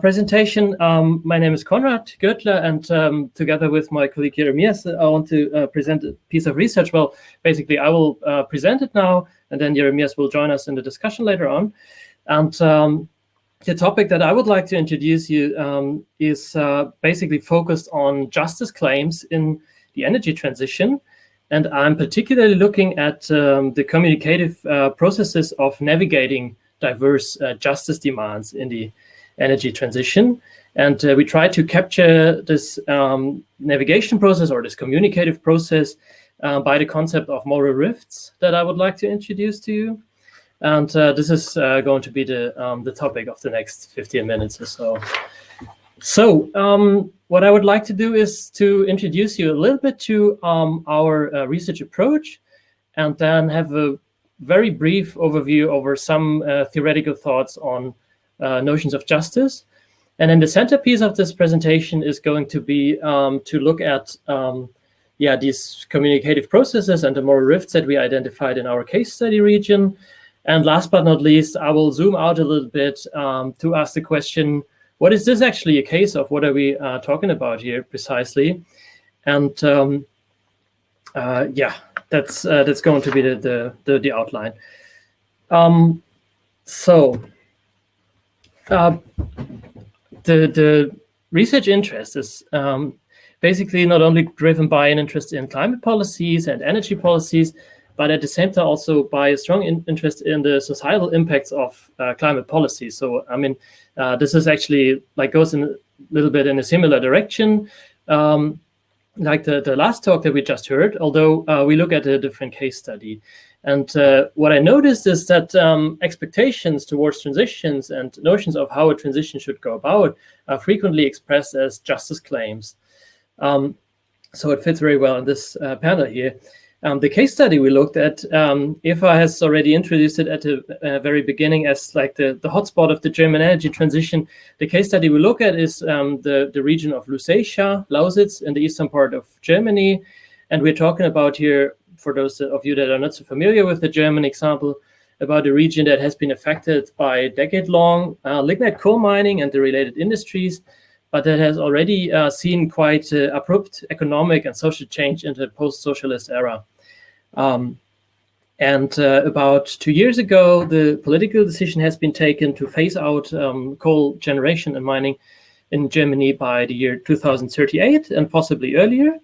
presentation. My name is Konrad Gürtler, and together with my colleague Jeremias, I want to present a piece of research. Well, basically, I will present it now, and then Jeremias will join us in the discussion later on. And the topic that I would like to introduce you is basically focused on justice claims in the energy transition. And I'm particularly looking at the communicative processes of navigating diverse justice demands in the energy transition. And we try to capture this navigation process or this communicative process by the concept of moral rifts that I would like to introduce to you. And this is going to be the topic of the next 15 minutes or so. So what I would like to do is to introduce you a little bit to our research approach, and then have a very brief overview over some theoretical thoughts on notions of justice. And then the centerpiece of this presentation is going to be to look at these communicative processes and the moral rifts that we identified in our case study region. And last but not least, I will zoom out a little bit to ask the question, what is this actually a case of? What are we talking about here precisely? And that's going to be the outline. The research interest is basically not only driven by an interest in climate policies and energy policies, but at the same time also by a strong interest in the societal impacts of climate policy. So, I mean, this is actually goes in a little bit in a similar direction, like the last talk that we just heard, although we look at a different case study. And what I noticed is that expectations towards transitions and notions of how a transition should go about are frequently expressed as justice claims. So it fits very well in this panel here. The case study we looked at, Eva has already introduced it at the very beginning as like the hotspot of the German energy transition. The case study we look at is the region of Lusatia, Lausitz, in the eastern part of Germany. And we're talking about here, for those of you that are not so familiar with the German example, about a region that has been affected by decade-long lignite coal mining and the related industries, but that has already seen quite abrupt economic and social change in the post-socialist era. And about 2 years ago, the political decision has been taken to phase out coal generation and mining in Germany by the year 2038 and possibly earlier.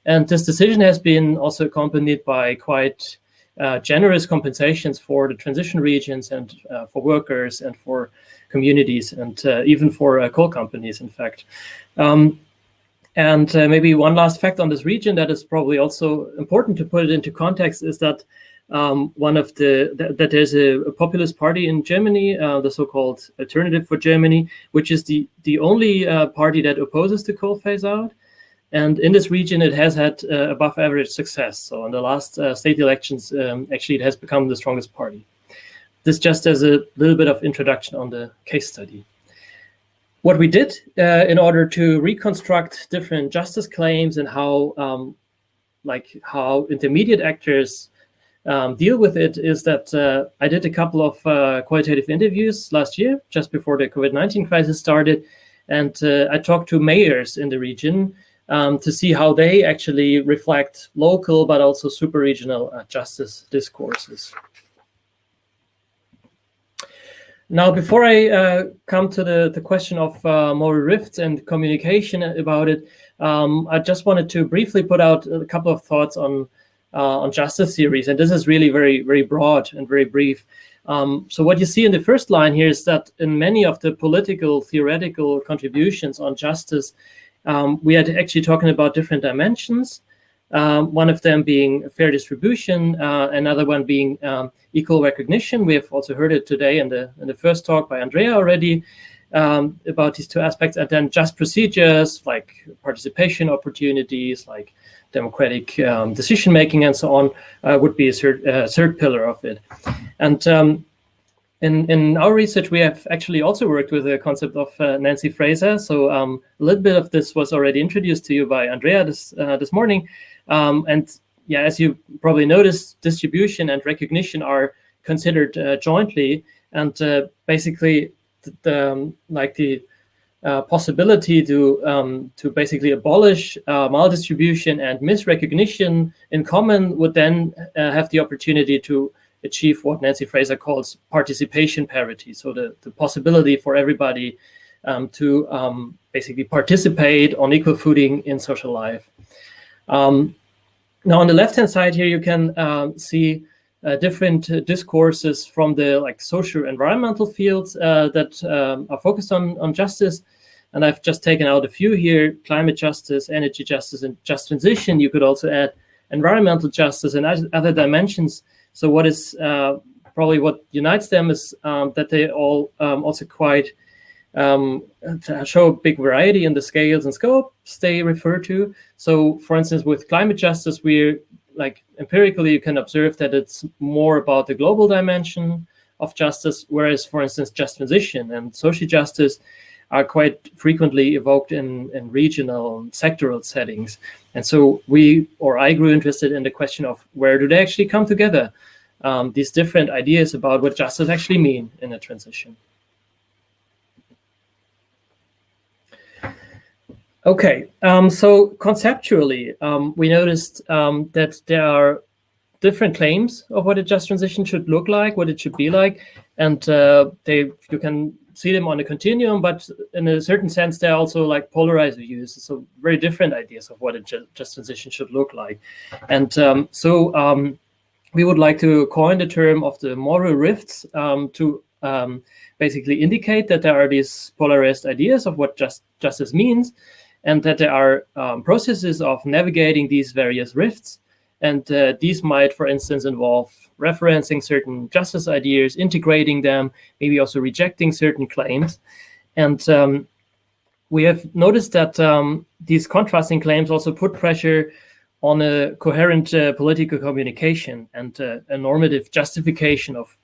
And this decision has been also accompanied by quite generous compensations for the transition regions and for workers and for communities and even for coal companies, in fact. And maybe one last fact on this region that is probably also important to put it into context is that that there's a populist party in Germany, the so-called Alternative for Germany, which is the only party that opposes the coal phase out. And in this region, it has had above average success. So in the last state elections, actually, it has become the strongest party. This just as a little bit of introduction on the case study. What we did in order to reconstruct different justice claims and how intermediate actors deal with it is that I did a couple of qualitative interviews last year, just before the COVID-19 crisis started. And I talked to mayors in the region to see how they actually reflect local, but also super-regional justice discourses. Now, before I come to the question of moral rifts and communication about it, I just wanted to briefly put out a couple of thoughts on justice theories. And this is really very, very broad and very brief. So what you see in the first line here is that in many of the political theoretical contributions on justice, we are actually talking about different dimensions. One of them being fair distribution, another one being equal recognition. We have also heard it today in the first talk by Andrea already about these two aspects, and then just procedures like participation opportunities, like democratic decision making, and so on, would be a third pillar of it. And in our research, we have actually also worked with the concept of Nancy Fraser. So a little bit of this was already introduced to you by Andrea this morning. And yeah, as you probably noticed, distribution and recognition are considered jointly, and basically the possibility to basically abolish maldistribution and misrecognition in common would then have the opportunity to achieve what Nancy Fraser calls participation parity. So the possibility for everybody to basically participate on equal footing in social life. Now on the left-hand side here, you can see different discourses from the social environmental fields that are focused on justice. And I've just taken out a few here: climate justice, energy justice, and just transition. You could also add environmental justice and other dimensions. So what is probably what unites them is that they all also quite show a big variety in the scales and scopes they refer to. So for instance, with climate justice, we're empirically, you can observe that it's more about the global dimension of justice, whereas for instance, just transition and social justice are quite frequently evoked in regional and sectoral settings. And so I grew interested in the question of where do they actually come together, these different ideas about what justice actually mean in a transition. Okay, so conceptually, we noticed that there are different claims of what a just transition should look like, what it should be like, and you can see them on a continuum, but in a certain sense, they're also polarized views, so very different ideas of what a just transition should look like. And so we would like to coin the term of the moral rifts to basically indicate that there are these polarized ideas of what justice means, and that there are processes of navigating these various rifts. And these might, for instance, involve referencing certain justice ideas, integrating them, maybe also rejecting certain claims. And we have noticed that these contrasting claims also put pressure on a coherent political communication and a normative justification of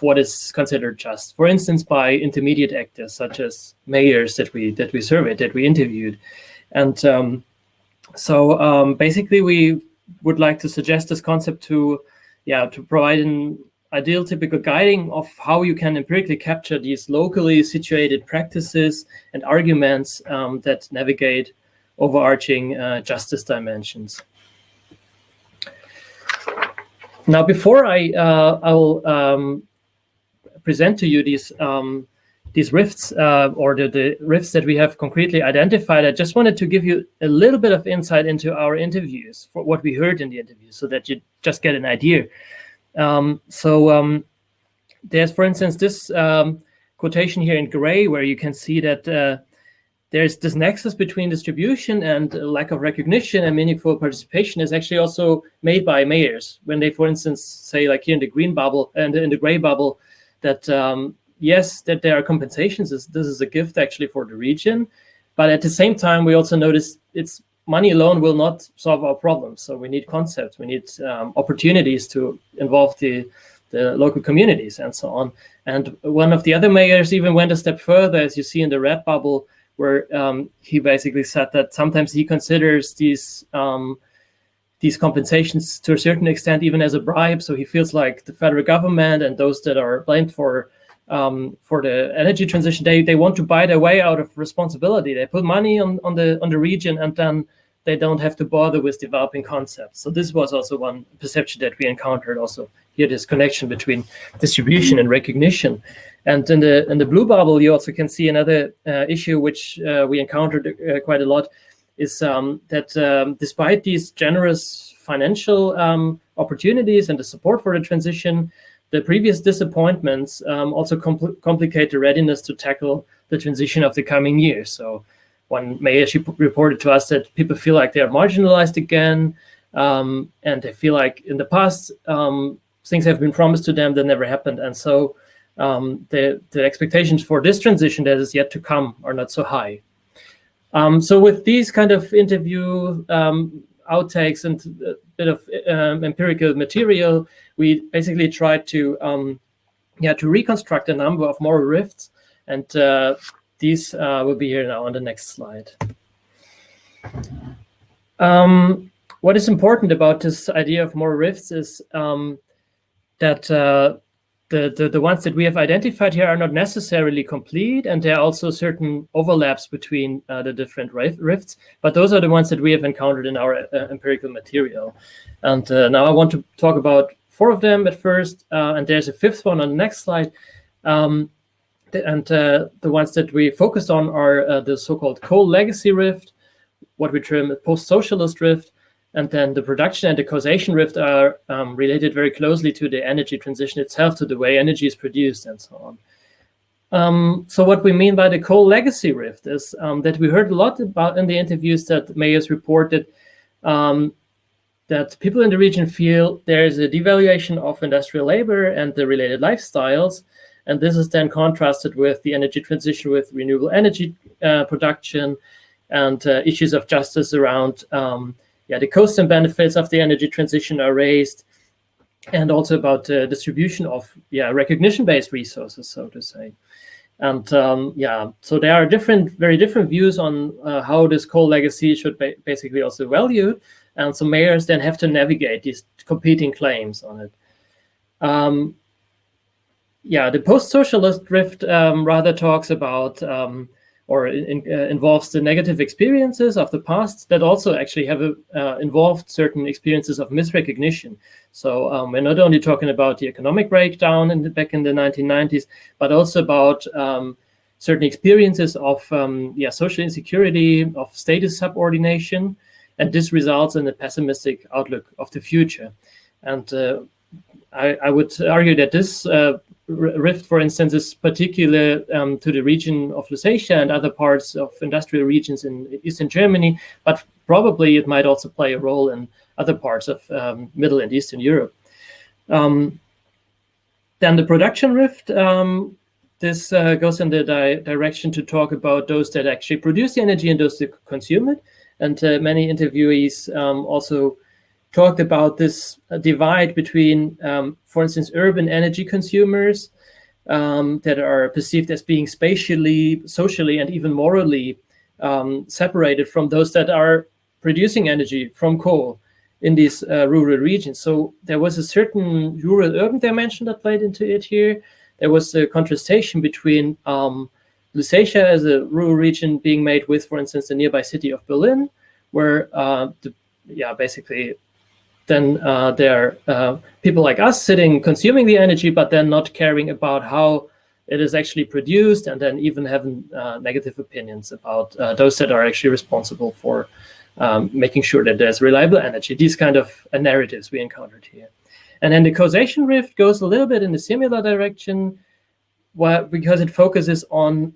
what is considered just. For instance, by intermediate actors such as mayors that we surveyed, that we interviewed. And so basically we would like to suggest this concept to provide an ideal typical guiding of how you can empirically capture these locally situated practices and arguments that navigate overarching justice dimensions. Now, before I'll present to you these rifts or the rifts that we have concretely identified, I just wanted to give you a little bit of insight into our interviews, for what we heard in the interviews, so that you just get an idea. There's, for instance, this quotation here in gray, where you can see that there's this nexus between distribution and lack of recognition and meaningful participation is actually also made by mayors when they, for instance, say, like here in the green bubble and in the gray bubble, that yes, that there are compensations. This is a gift actually for the region, but at the same time, we also notice it's money alone will not solve our problems. So we need concepts, we need opportunities to involve the local communities and so on. And one of the other mayors even went a step further, as you see in the red bubble, where he basically said that sometimes he considers these compensations to a certain extent even as a bribe. So he feels like the federal government and those that are blamed for the energy transition, they want to buy their way out of responsibility. They put money on the region, and then they don't have to bother with developing concepts. So this was also one perception that we encountered. Also here, this connection between distribution and recognition. And in the blue bubble, you also can see another issue which we encountered quite a lot, is that despite these generous financial opportunities and the support for the transition, the previous disappointments also complicate the readiness to tackle the transition of the coming years. So one mayor, she reported to us that people feel like they are marginalized again, and they feel like in the past things have been promised to them that never happened. And so the expectations for this transition that is yet to come are not so high. So with these kind of interview outtakes and a bit of empirical material, we basically tried to reconstruct a number of moral rifts, and these will be here now on the next slide. What is important about this idea of moral rifts is that the ones that we have identified here are not necessarily complete, and there are also certain overlaps between the different rifts, but those are the ones that we have encountered in our empirical material. And now I want to talk about 4 of them at first, and there's a 5th one on the next slide. The ones that we focused on are the so-called coal legacy rift, what we term a post-socialist rift, and then the production and the causation rift are related very closely to the energy transition itself, to the way energy is produced and so on. So what we mean by the coal legacy rift is that we heard a lot about in the interviews that mayors reported that people in the region feel there is a devaluation of industrial labor and the related lifestyles. And this is then contrasted with the energy transition with renewable energy production and issues of justice around the cost and benefits of the energy transition are raised, and also about the distribution of recognition-based resources, so to say. And so there are very different views on how this coal legacy should basically also valued, and so mayors then have to navigate these competing claims on it. The post-socialist rift rather talks about involves the negative experiences of the past that also actually have involved certain experiences of misrecognition. So we're not only talking about the economic breakdown back in the 1990s, but also about certain experiences of social insecurity, of status subordination, and this results in a pessimistic outlook of the future. And I would argue that this rift, for instance, is particular to the region of Lusatia and other parts of industrial regions in Eastern Germany, but probably it might also play a role in other parts of Middle and Eastern Europe. Then the production rift, this goes in the direction to talk about those that actually produce the energy and those that consume it. And many interviewees also talked about this divide between, for instance, urban energy consumers that are perceived as being spatially, socially, and even morally separated from those that are producing energy from coal in these rural regions. So there was a certain rural-urban dimension that played into it here. There was a contrastation between Lusatia as a rural region being made with, for instance, the nearby city of Berlin, where basically then there are people like us sitting consuming the energy, but then not caring about how it is actually produced, and then even having negative opinions about those that are actually responsible for making sure that there's reliable energy. These kind of narratives we encountered here. And then the causation rift goes a little bit in the similar direction, because it focuses on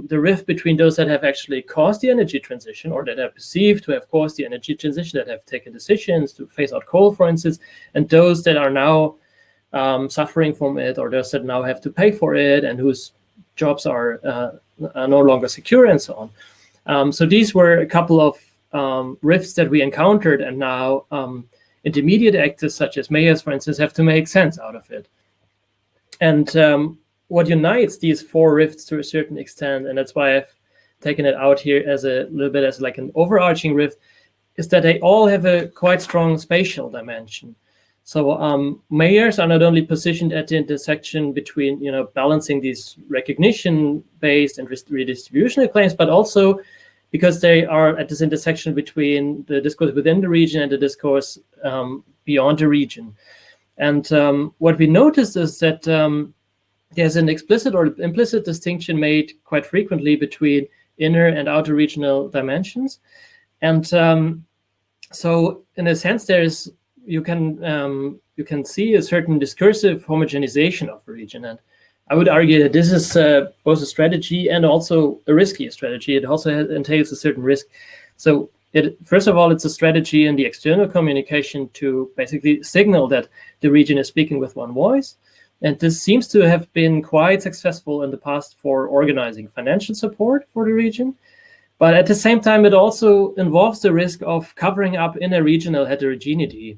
the rift between those that have actually caused the energy transition, or that are perceived to have caused the energy transition, that have taken decisions to phase out coal, for instance, and those that are now suffering from it, or those that now have to pay for it, and whose jobs are no longer secure, and so on. So these were a couple of rifts that we encountered, and now intermediate actors such as mayors, for instance, have to make sense out of it. And what unites these four rifts to a certain extent, and that's why I've taken it out here as a little bit as like an overarching rift, is that they all have a quite strong spatial dimension. So mayors are not only positioned at the intersection between, balancing these recognition-based and redistributional claims, but also because they are at this intersection between the discourse within the region and the discourse beyond the region. And what we noticed is that there's an explicit or implicit distinction made quite frequently between inner and outer regional dimensions. And so in a sense, you can see a certain discursive homogenization of a region. And I would argue that this is both a strategy and also a risky strategy. It also entails a certain risk. So first of all, it's a strategy in the external communication to basically signal that the region is speaking with one voice. And this seems to have been quite successful in the past for organizing financial support for the region. But at the same time, it also involves the risk of covering up inner regional heterogeneity.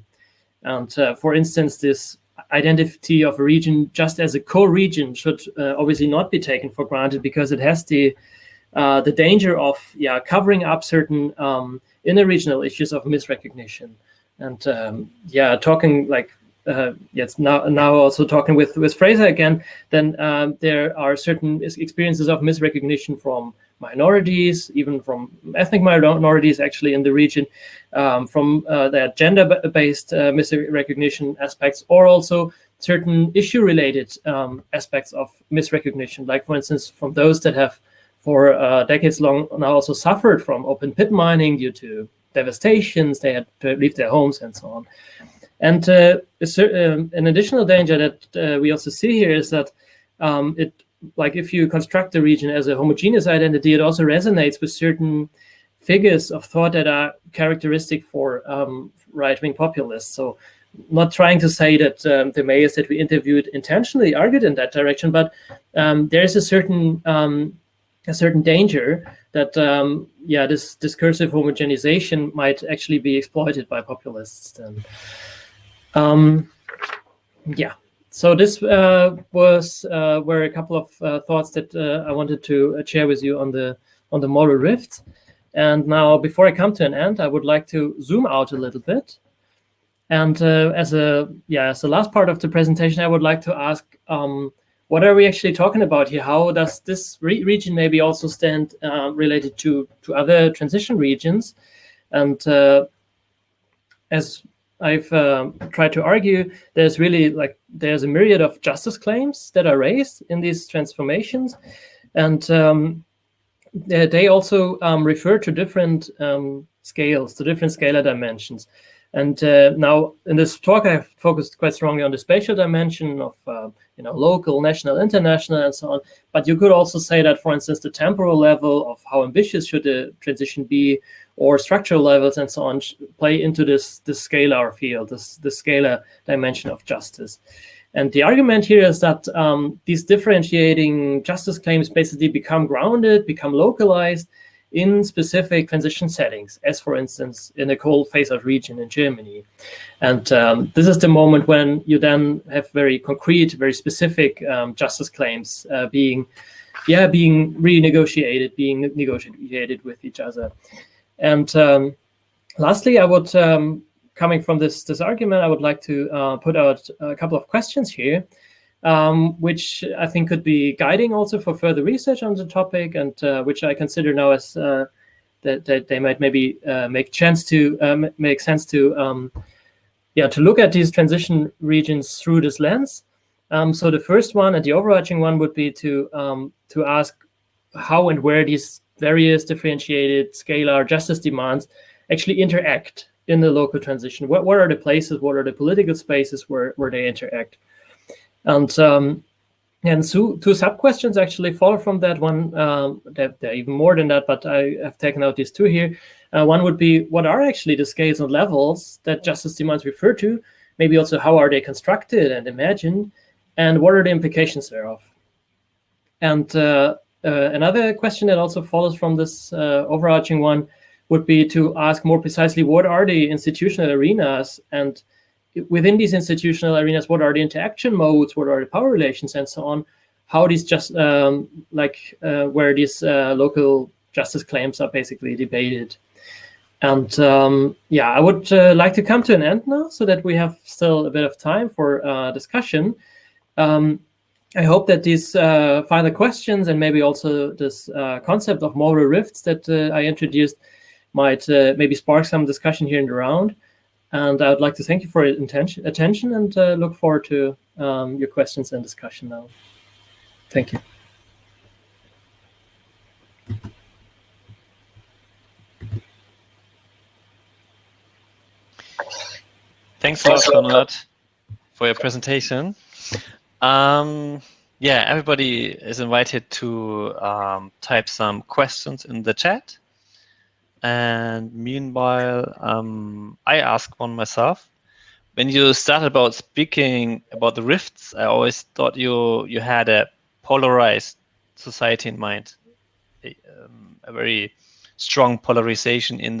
And for instance, this identity of a region just as a core region should obviously not be taken for granted, because it has the danger of covering up certain inner regional issues of misrecognition. And talking like now also talking with Fraser again, then there are certain experiences of misrecognition from minorities, even from ethnic minorities actually in the region, from their gender-based misrecognition aspects, or also certain issue-related aspects of misrecognition, like for instance from those that have for decades long now also suffered from open pit mining due to devastations, they had to leave their homes and so on. And an additional danger that we also see here is that if you construct the region as a homogeneous identity, it also resonates with certain figures of thought that are characteristic for right-wing populists. So not trying to say that the mayors that we interviewed intentionally argued in that direction, but there is a certain danger that this discursive homogenization might actually be exploited by populists. So this were a couple of thoughts that I wanted to share with you on the moral rift. And now, before I come to an end, I would like to zoom out a little bit. And as the last part of the presentation, I would like to ask, what are we actually talking about here? How does this region maybe also stand related to other transition regions? And as I've tried to argue, there's a myriad of justice claims that are raised in these transformations, and they also refer to different scales, to different scalar dimensions. And now in this talk, I've focused quite strongly on the spatial dimension of local, national, international, and so on. But you could also say that, for instance, the temporal level of how ambitious should the transition be, or structural levels and so on, play into this scalar field, this scalar dimension of justice. And the argument here is that these differentiating justice claims basically become grounded, become localized in specific transition settings, as for instance in the coal phase-out region in Germany. And this is the moment when you then have very concrete, very specific justice claims being renegotiated, being negotiated with each other. And lastly, I would, coming from this argument, I would like to put out a couple of questions here, which I think could be guiding also for further research on the topic, and which I consider now as that they might maybe make sense to to look at these transition regions through this lens. So the first one and the overarching one would be to ask how and where these various differentiated scalar justice demands actually interact in the local transition. What are the places, what are the political spaces where they interact? And two sub-questions actually follow from that one. There are even more than that, but I have taken out these two here. One would be, what are actually the scales and levels that justice demands refer to? Maybe also, how are they constructed and imagined? And what are the implications thereof? And another question that also follows from this overarching one would be to ask more precisely, what are the institutional arenas? And within these institutional arenas, what are the interaction modes? What are the power relations and so on? How these where these local justice claims are basically debated. And I would like to come to an end now so that we have still a bit of time for discussion. I hope that these final questions and maybe also this concept of moral rifts that I introduced might maybe spark some discussion here in the round. And I would like to thank you for your attention and look forward to your questions and discussion now. Thank you. Thanks a lot, Konrad, for your presentation. Everybody is invited to type some questions in the chat. And meanwhile, I ask one myself. When you started about speaking about the rifts, I always thought you had a polarized society in mind, a very strong polarization in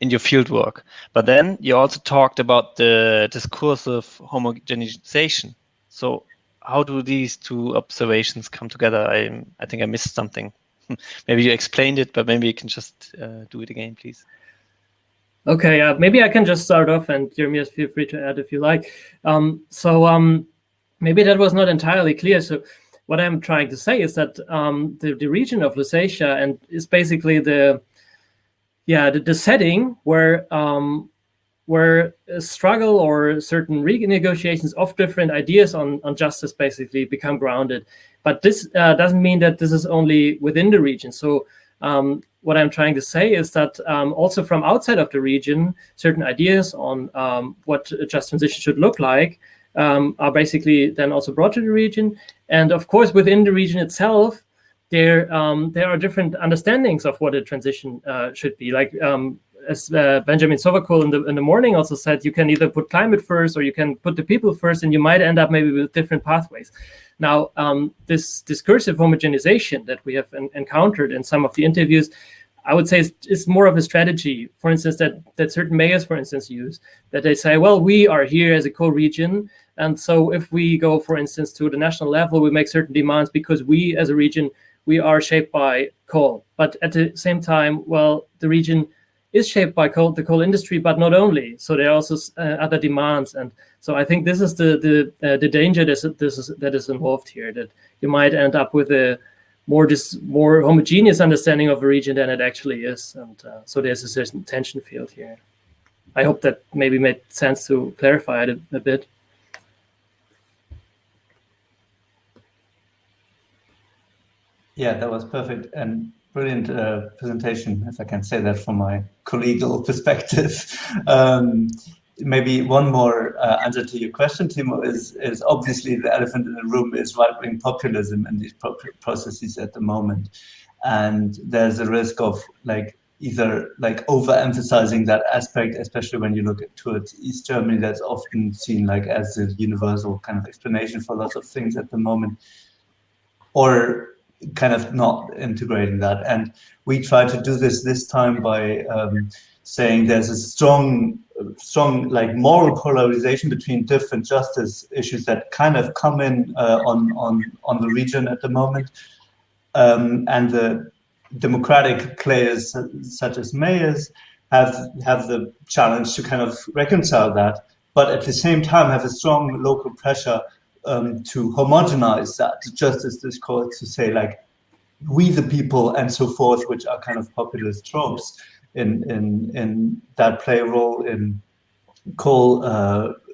your fieldwork. But then you also talked about the discursive homogenization. So how do these two observations come together? I think I missed something. Maybe you explained it, but maybe you can just do it again, please. Okay, maybe I can just start off, and Jeremias, feel free to add if you like. Maybe that was not entirely clear. So what I'm trying to say is that the region of Lusatia and is basically the setting where a struggle or certain renegotiations of different ideas on justice basically become grounded. But this doesn't mean that this is only within the region. So what I'm trying to say is that also from outside of the region, certain ideas on what a just transition should look like are basically then also brought to the region. And of course, within the region itself, there are different understandings of what a transition should be. Like as Benjamin Sovacool in the morning also said, you can either put climate first or you can put the people first, and you might end up maybe with different pathways. Now, this discursive homogenization that we have encountered in some of the interviews, I would say is more of a strategy, for instance, that certain mayors, for instance, use, that they say, well, we are here as a co-region, and so if we go, for instance, to the national level, we make certain demands because we, as a region, we are shaped by coal. But at the same time, well, the region is shaped by the coal industry, but not only. So there are also other demands, and so I think this is the danger that is involved here. That you might end up with a more homogeneous understanding of a region than it actually is, and so there's a certain tension field here. I hope that maybe made sense to clarify it a bit. Yeah, that was perfect and brilliant presentation, if I can say that from my collegial perspective. Maybe one more answer to your question, Timo, is obviously the elephant in the room is right-wing populism and these processes at the moment. And there's a risk of either overemphasizing that aspect, especially when you look towards East Germany, that's often seen as a universal kind of explanation for lots of things at the moment, or kind of not integrating that. And we try to do this time by saying there's a strong moral polarization between different justice issues that kind of come in on the region at the moment, and the democratic players such as mayors have the challenge to kind of reconcile that, but at the same time have a strong local pressure to homogenize that justice discourse, to say we the people and so forth, which are kind of populist tropes in that play a role in coal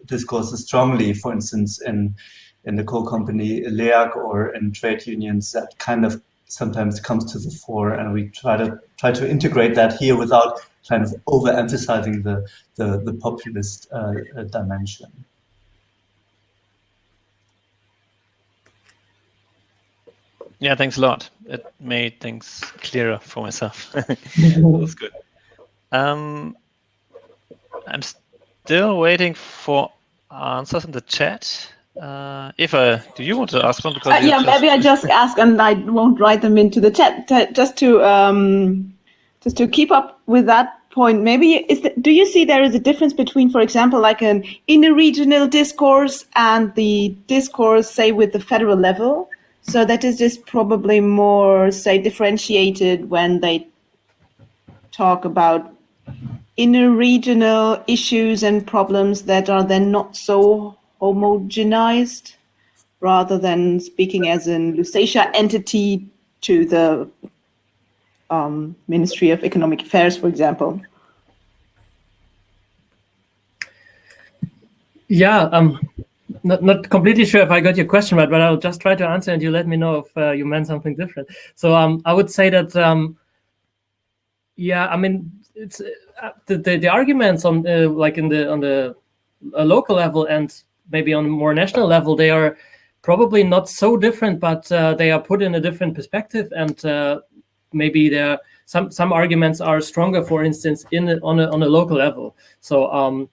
discourses strongly, for instance, in the coal company LEAG or in trade unions, that kind of sometimes comes to the fore, and we try to integrate that here without kind of overemphasizing the populist dimension. Yeah, thanks a lot. It made things clearer for myself. That was good. I'm still waiting for answers in the chat. Eva, do you want to ask one? Because yeah, maybe I just ask, and I won't write them into the chat. Just to keep up with that point, maybe do you see there is a difference between, for example, like an interregional discourse and the discourse, say, with the federal level? So that is just probably more, say, differentiated when they talk about interregional issues and problems that are then not so homogenized, rather than speaking as an Lusatia entity to the Ministry of Economic Affairs, for example. Yeah, not completely sure if I got your question right, but I'll just try to answer, and you let me know if you meant something different. So I would say that, yeah, I mean, it's the arguments on like on the local level and maybe on a more national level, they are probably not so different, but they are put in a different perspective, and maybe there some arguments are stronger, for instance, on a local level. So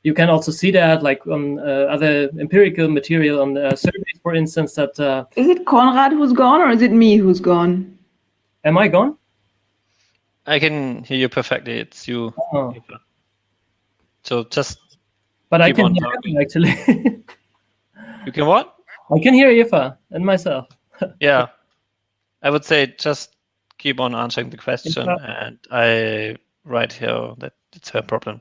you can also see that, like on other empirical material on surveys, for instance, that is it Konrad who's gone, or is it me who's gone? Am I gone? I can hear you perfectly. It's you. Oh. Eva. So just. But I can hear you, actually. You can what? I can hear Eva and myself. Yeah, I would say just keep on answering the question, and I write here that it's her problem.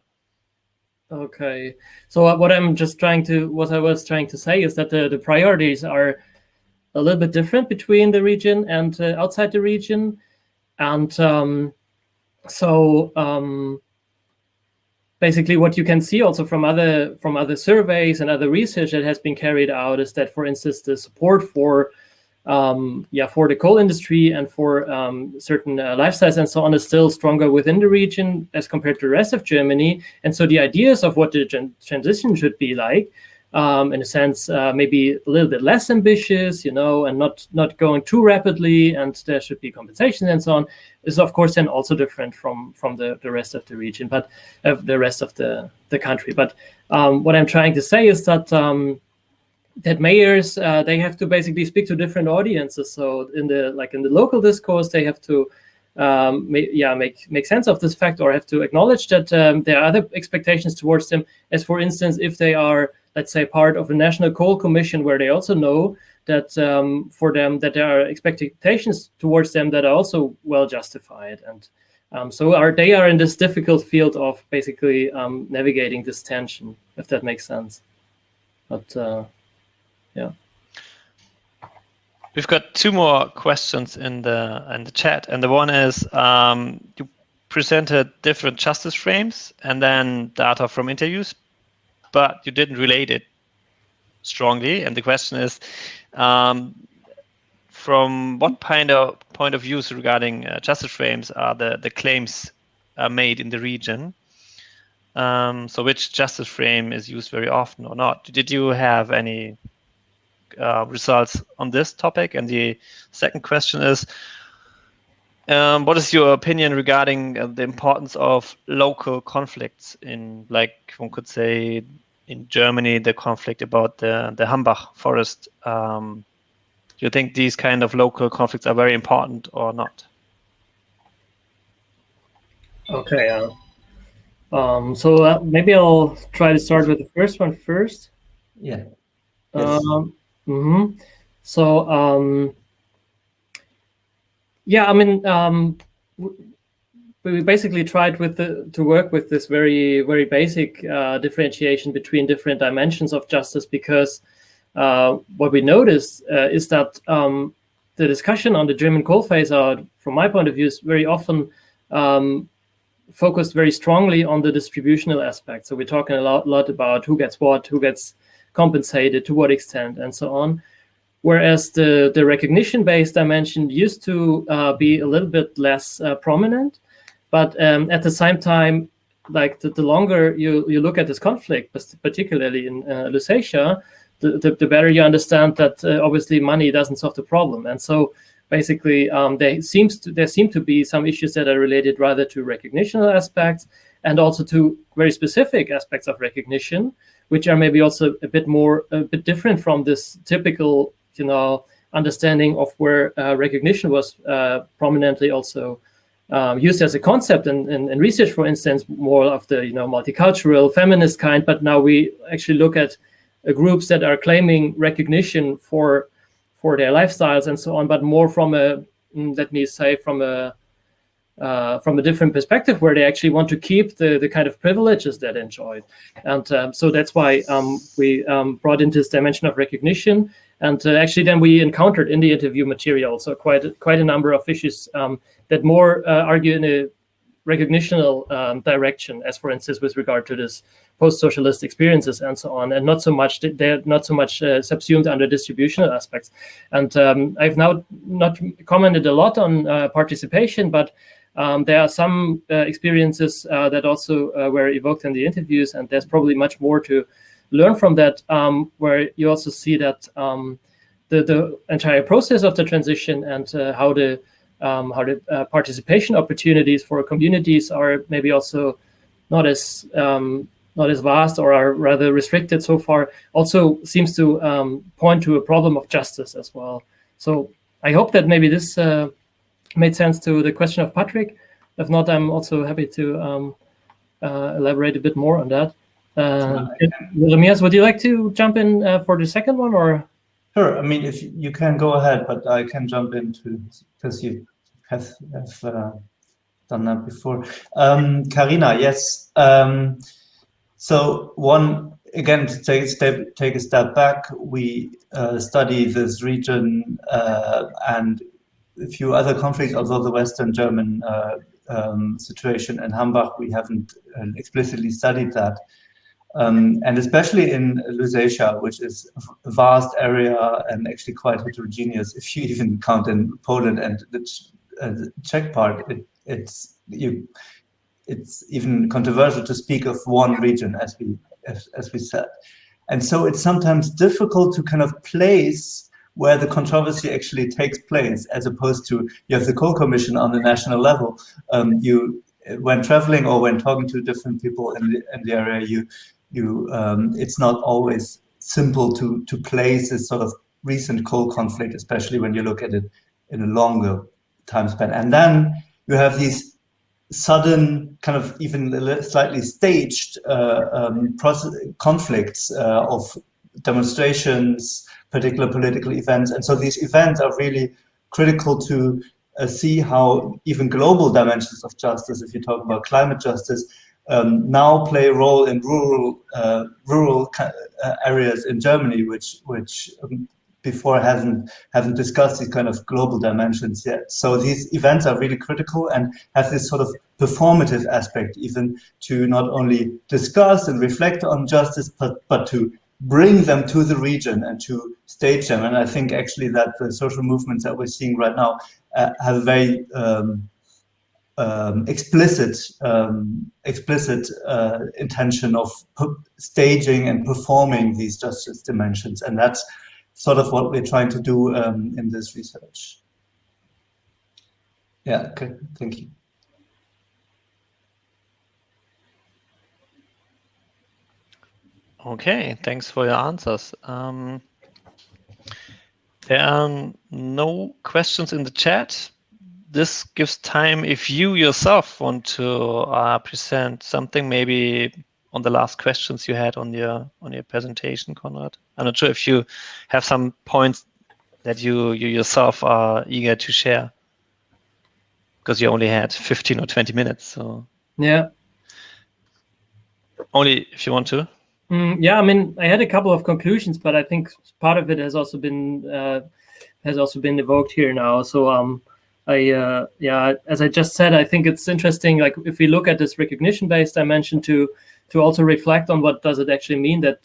Okay, so what I was trying to say is that the priorities are a little bit different between the region and outside the region, and basically what you can see also from other surveys and other research that has been carried out is that, for instance, the support for the coal industry and for certain lifestyles and so on is still stronger within the region as compared to the rest of Germany. And so the ideas of what the transition should be like, in a sense, maybe a little bit less ambitious, and not going too rapidly, and there should be compensation and so on, is of course then also different from the rest of the region, but the rest of the country. But what I'm trying to say is that that mayors, they have to basically speak to different audiences. So in the local discourse, they have to make sense of this fact, or have to acknowledge that there are other expectations towards them, as for instance, if they are, let's say, part of a national coal commission, where they also know that for them that there are expectations towards them that are also well justified. And so they are in this difficult field of basically navigating this tension, if that makes sense. But yeah. We've got two more questions in the chat, and the one is you presented different justice frames and then data from interviews, but you didn't relate it strongly. And the question is, from what point of views regarding justice frames are the claims made in the region? So which justice frame is used very often or not? Did you have any results on this topic? And the second question is, what is your opinion regarding the importance of local conflicts in, like one could say, in Germany, the conflict about the Hambach forest? Do you think these kind of local conflicts are very important or not? Okay. So maybe I'll try to start with the first one first. Yeah. Yes. So yeah, I mean, we basically tried to work with this very, very basic differentiation between different dimensions of justice, because what we noticed is that the discussion on the German coal phase out, from my point of view, is very often focused very strongly on the distributional aspect. So we're talking a lot about who gets what, who gets compensated, to what extent, and so on. Whereas the recognition-based dimension used to be a little bit less prominent, but at the same time, like the longer you look at this conflict, particularly in Lusatia, the better you understand that obviously money doesn't solve the problem. And so basically there seem to be some issues that are related rather to recognitional aspects and also to very specific aspects of recognition, which are maybe also a bit different from this typical, understanding of where recognition was prominently also used as a concept in research, for instance, more of the multicultural feminist kind. But now we actually look at groups that are claiming recognition for their lifestyles and so on, but more from a different perspective, where they actually want to keep the kind of privileges that they enjoyed. And so that's why we brought in this dimension of recognition. And actually then we encountered in the interview material so quite a number of issues that more argue in a recognitional direction, as for instance with regard to this post-socialist experiences and so on, and not so much subsumed under distributional aspects. And I've now not commented a lot on participation, but there are some experiences that also were evoked in the interviews, and there's probably much more to learn from that, where you also see that the entire process of the transition and how the participation opportunities for communities are maybe also not as vast, or are rather restricted so far, also seems to point to a problem of justice as well. So I hope that maybe this made sense to the question of Patrick. If not, I'm also happy to elaborate a bit more on that. Jeremias, would you like to jump in for the second one, or? Sure. I mean, if you can go ahead, but I can jump into, because you have done that before. Carina, yes. So one, again, to take a step back, we study this region and a few other conflicts, although the Western German situation in Hambach, we haven't explicitly studied that. And especially in Lusatia, which is a vast area and actually quite heterogeneous, if you even count in Poland and the Czech part, it's even controversial to speak of one region, as we said. And so it's sometimes difficult to kind of place where the controversy actually takes place, as opposed to you have the co-commission on the national level. When traveling or when talking to different people in the area, it's not always simple to place this sort of recent coal conflict, especially when you look at it in a longer time span. And then you have these sudden, kind of even slightly staged conflicts of demonstrations, particular political events. And so these events are really critical to see how even global dimensions of justice, if you talk about climate justice, now play a role in rural areas in Germany, which before haven't discussed these kind of global dimensions yet. So these events are really critical and have this sort of performative aspect, even to not only discuss and reflect on justice, but to bring them to the region and to stage them. And I think actually that the social movements that we're seeing right now have a very explicit intention of staging and performing these justice dimensions, and that's sort of what we're trying to do in this research. Yeah, okay, thank you. Okay, thanks for your answers. There are no questions in the chat. This gives time if you yourself want to present something, maybe on the last questions you had on your presentation, Konrad. I'm not sure if you have some points that you yourself are eager to share, because you only had 15 or 20 minutes. So yeah, only if you want to. Yeah, I mean, I had a couple of conclusions, but I think part of it has also been evoked here now. So as I just said, I think it's interesting. Like if we look at this recognition-based dimension, to also reflect on what does it actually mean that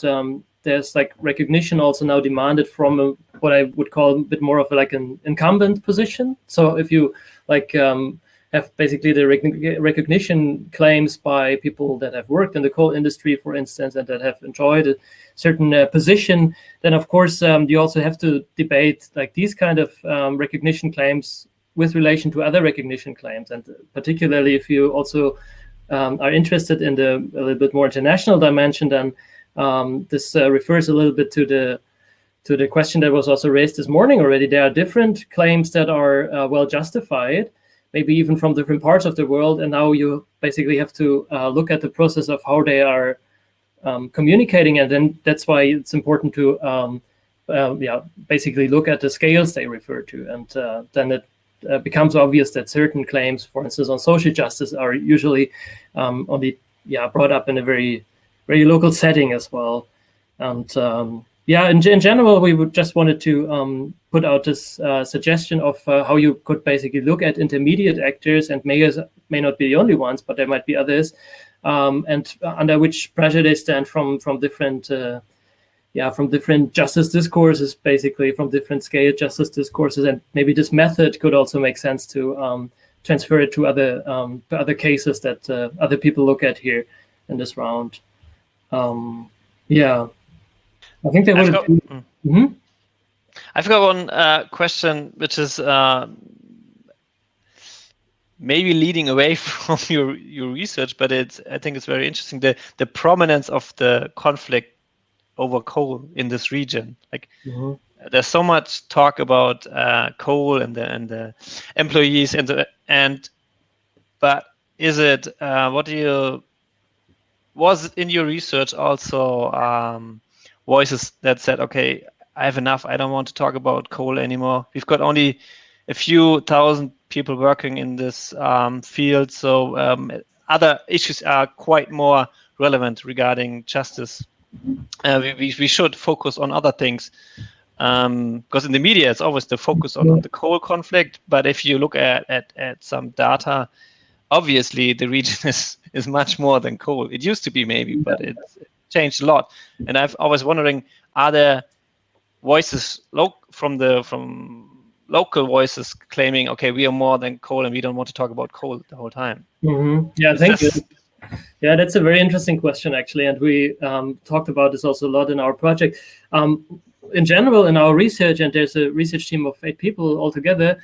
there's like recognition also now demanded from what I would call a bit more of like an incumbent position. So if you like have basically the recognition claims by people that have worked in the coal industry, for instance, and that have enjoyed a certain position, then of course you also have to debate like these kind of recognition claims with relation to other recognition claims, and particularly if you also are interested in a little bit more international dimension, then this refers a little bit to the question that was also raised this morning already. There are different claims that are well justified, maybe even from different parts of the world, and now you basically have to look at the process of how they are communicating, and then that's why it's important to basically look at the scales they refer to, and then it becomes obvious that certain claims, for instance, on social justice, are usually only brought up in a very, very local setting as well. And in general, we would just wanted to put out this suggestion of how you could basically look at intermediate actors, and mayors may not be the only ones, but there might be others, and under which pressure they stand from different from different justice discourses, basically from different scale justice discourses, and maybe this method could also make sense to transfer it to other cases that other people look at here in this round. I think they would. I've got one question, which is maybe leading away from your research, but I think it's very interesting, the prominence of the conflict over coal in this region. Like there's so much talk about coal and the employees but is it was it in your research also voices that said, okay, I have enough, I don't want to talk about coal anymore, we've got only a few thousand people working in this field, so other issues are quite more relevant regarding justice. We should focus on other things, because in the media it's always the focus on the coal conflict, but if you look at some data, obviously the region is much more than coal. It used to be maybe, but it's changed a lot. And I've always wondering, are there voices from local voices claiming, okay, we are more than coal and we don't want to talk about coal the whole time? Thank you. Yeah, that's a very interesting question, actually, and we talked about this also a lot in our project. In general, in our research, and there's a research team of 8 people altogether,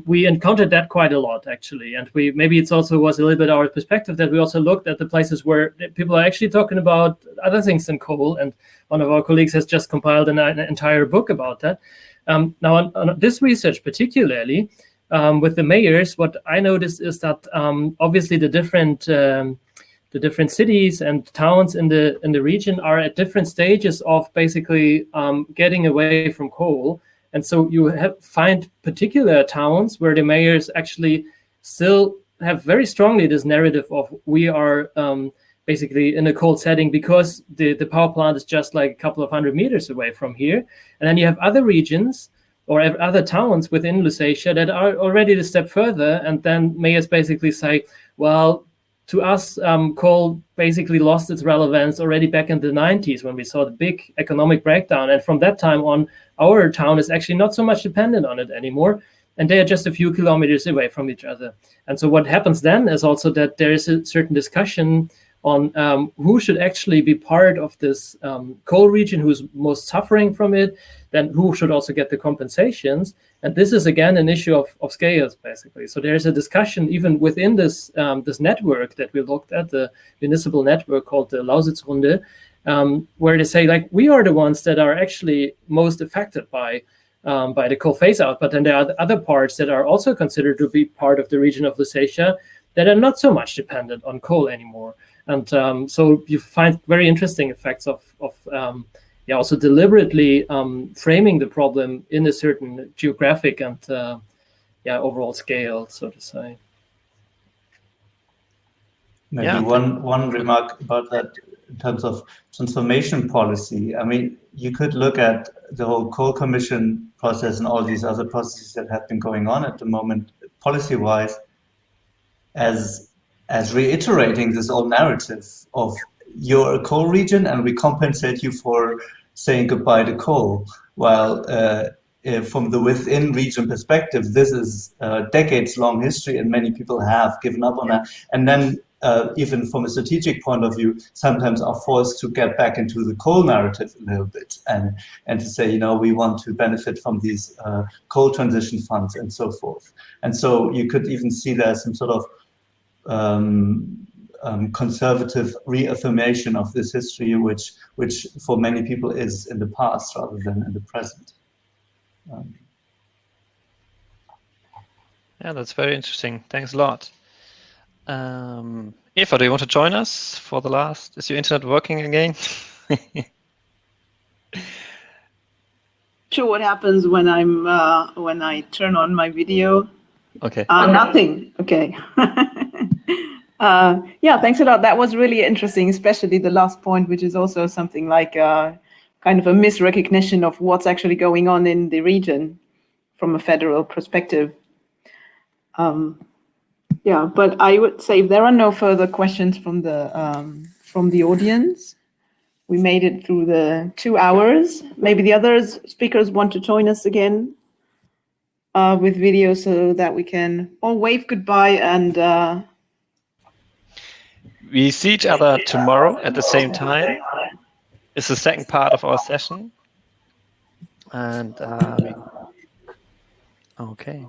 we encountered that quite a lot, actually, and maybe it's also was a little bit our perspective that we also looked at the places where people are actually talking about other things than coal, and one of our colleagues has just compiled an entire book about that. Now, on this research particularly, with the mayors, what I noticed is that obviously the different cities and towns in the region are at different stages of basically getting away from coal, and so you find particular towns where the mayors actually still have very strongly this narrative of we are basically in a coal setting because the power plant is just like a couple of 100 meters away from here, and then you have other regions or other towns within Lusatia that are already a step further, and then mayors basically say, well, to us, coal basically lost its relevance already back in the 90s when we saw the big economic breakdown, and from that time on, our town is actually not so much dependent on it anymore, and they are just a few kilometers away from each other. And so what happens then is also that there is a certain discussion on who should actually be part of this coal region, who's most suffering from it, then who should also get the compensations. And this is again an issue of scales, basically. So there's a discussion even within this this network that we looked at, the municipal network called the Lausitzrunde, where they say, like, we are the ones that are actually most affected by the coal phase out, but then there are other parts that are also considered to be part of the region of Lusatia that are not so much dependent on coal anymore. And so you find very interesting effects of also deliberately framing the problem in a certain geographic and overall scale, so to say. Maybe one remark about that in terms of transformation policy. I mean, you could look at the whole coal commission process and all these other processes that have been going on at the moment policy-wise as reiterating this old narrative of you're a coal region and we compensate you for saying goodbye to coal, while from the within region perspective, this is a decades-long history and many people have given up on that. And then even from a strategic point of view, sometimes are forced to get back into the coal narrative a little bit and to say, you know, we want to benefit from these coal transition funds and so forth. And so you could even see there's some sort of conservative reaffirmation of this history, which for many people is in the past rather than in the present. Yeah, that's very interesting. Thanks a lot. Eva, do you want to join us for the last? Is your internet working again? Sure, what happens when when I turn on my video? Okay. Nothing. Okay. Yeah, thanks a lot. That was really interesting, especially the last point, which is also something like kind of a misrecognition of what's actually going on in the region from a federal perspective. Yeah, but I would say if there are no further questions from the audience, we made it through the 2 hours. Maybe the other speakers want to join us again with video so that we can all wave goodbye and. We see each other tomorrow at the same time. It's the second part of our session. And okay.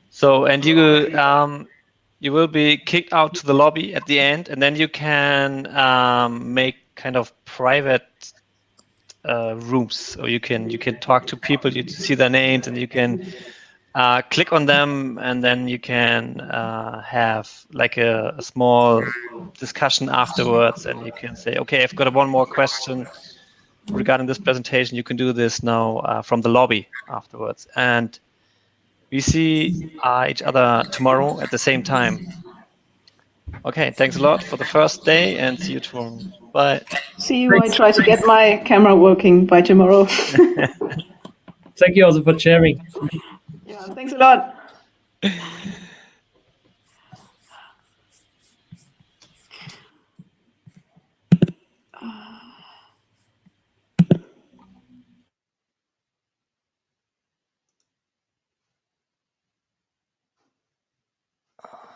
So, and you will be kicked out to the lobby at the end, and then you can make kind of private rooms, or you can talk to people, you see their names, and you can click on them, and then you can have like a small discussion afterwards, and you can say, okay, I've got one more question regarding this presentation. You can do this now from the lobby afterwards. And we see each other tomorrow at the same time. Okay, thanks a lot for the first day, and see you tomorrow. Bye. See you. I try to get my camera working by tomorrow. Thank you also for sharing. Yeah, thanks a lot.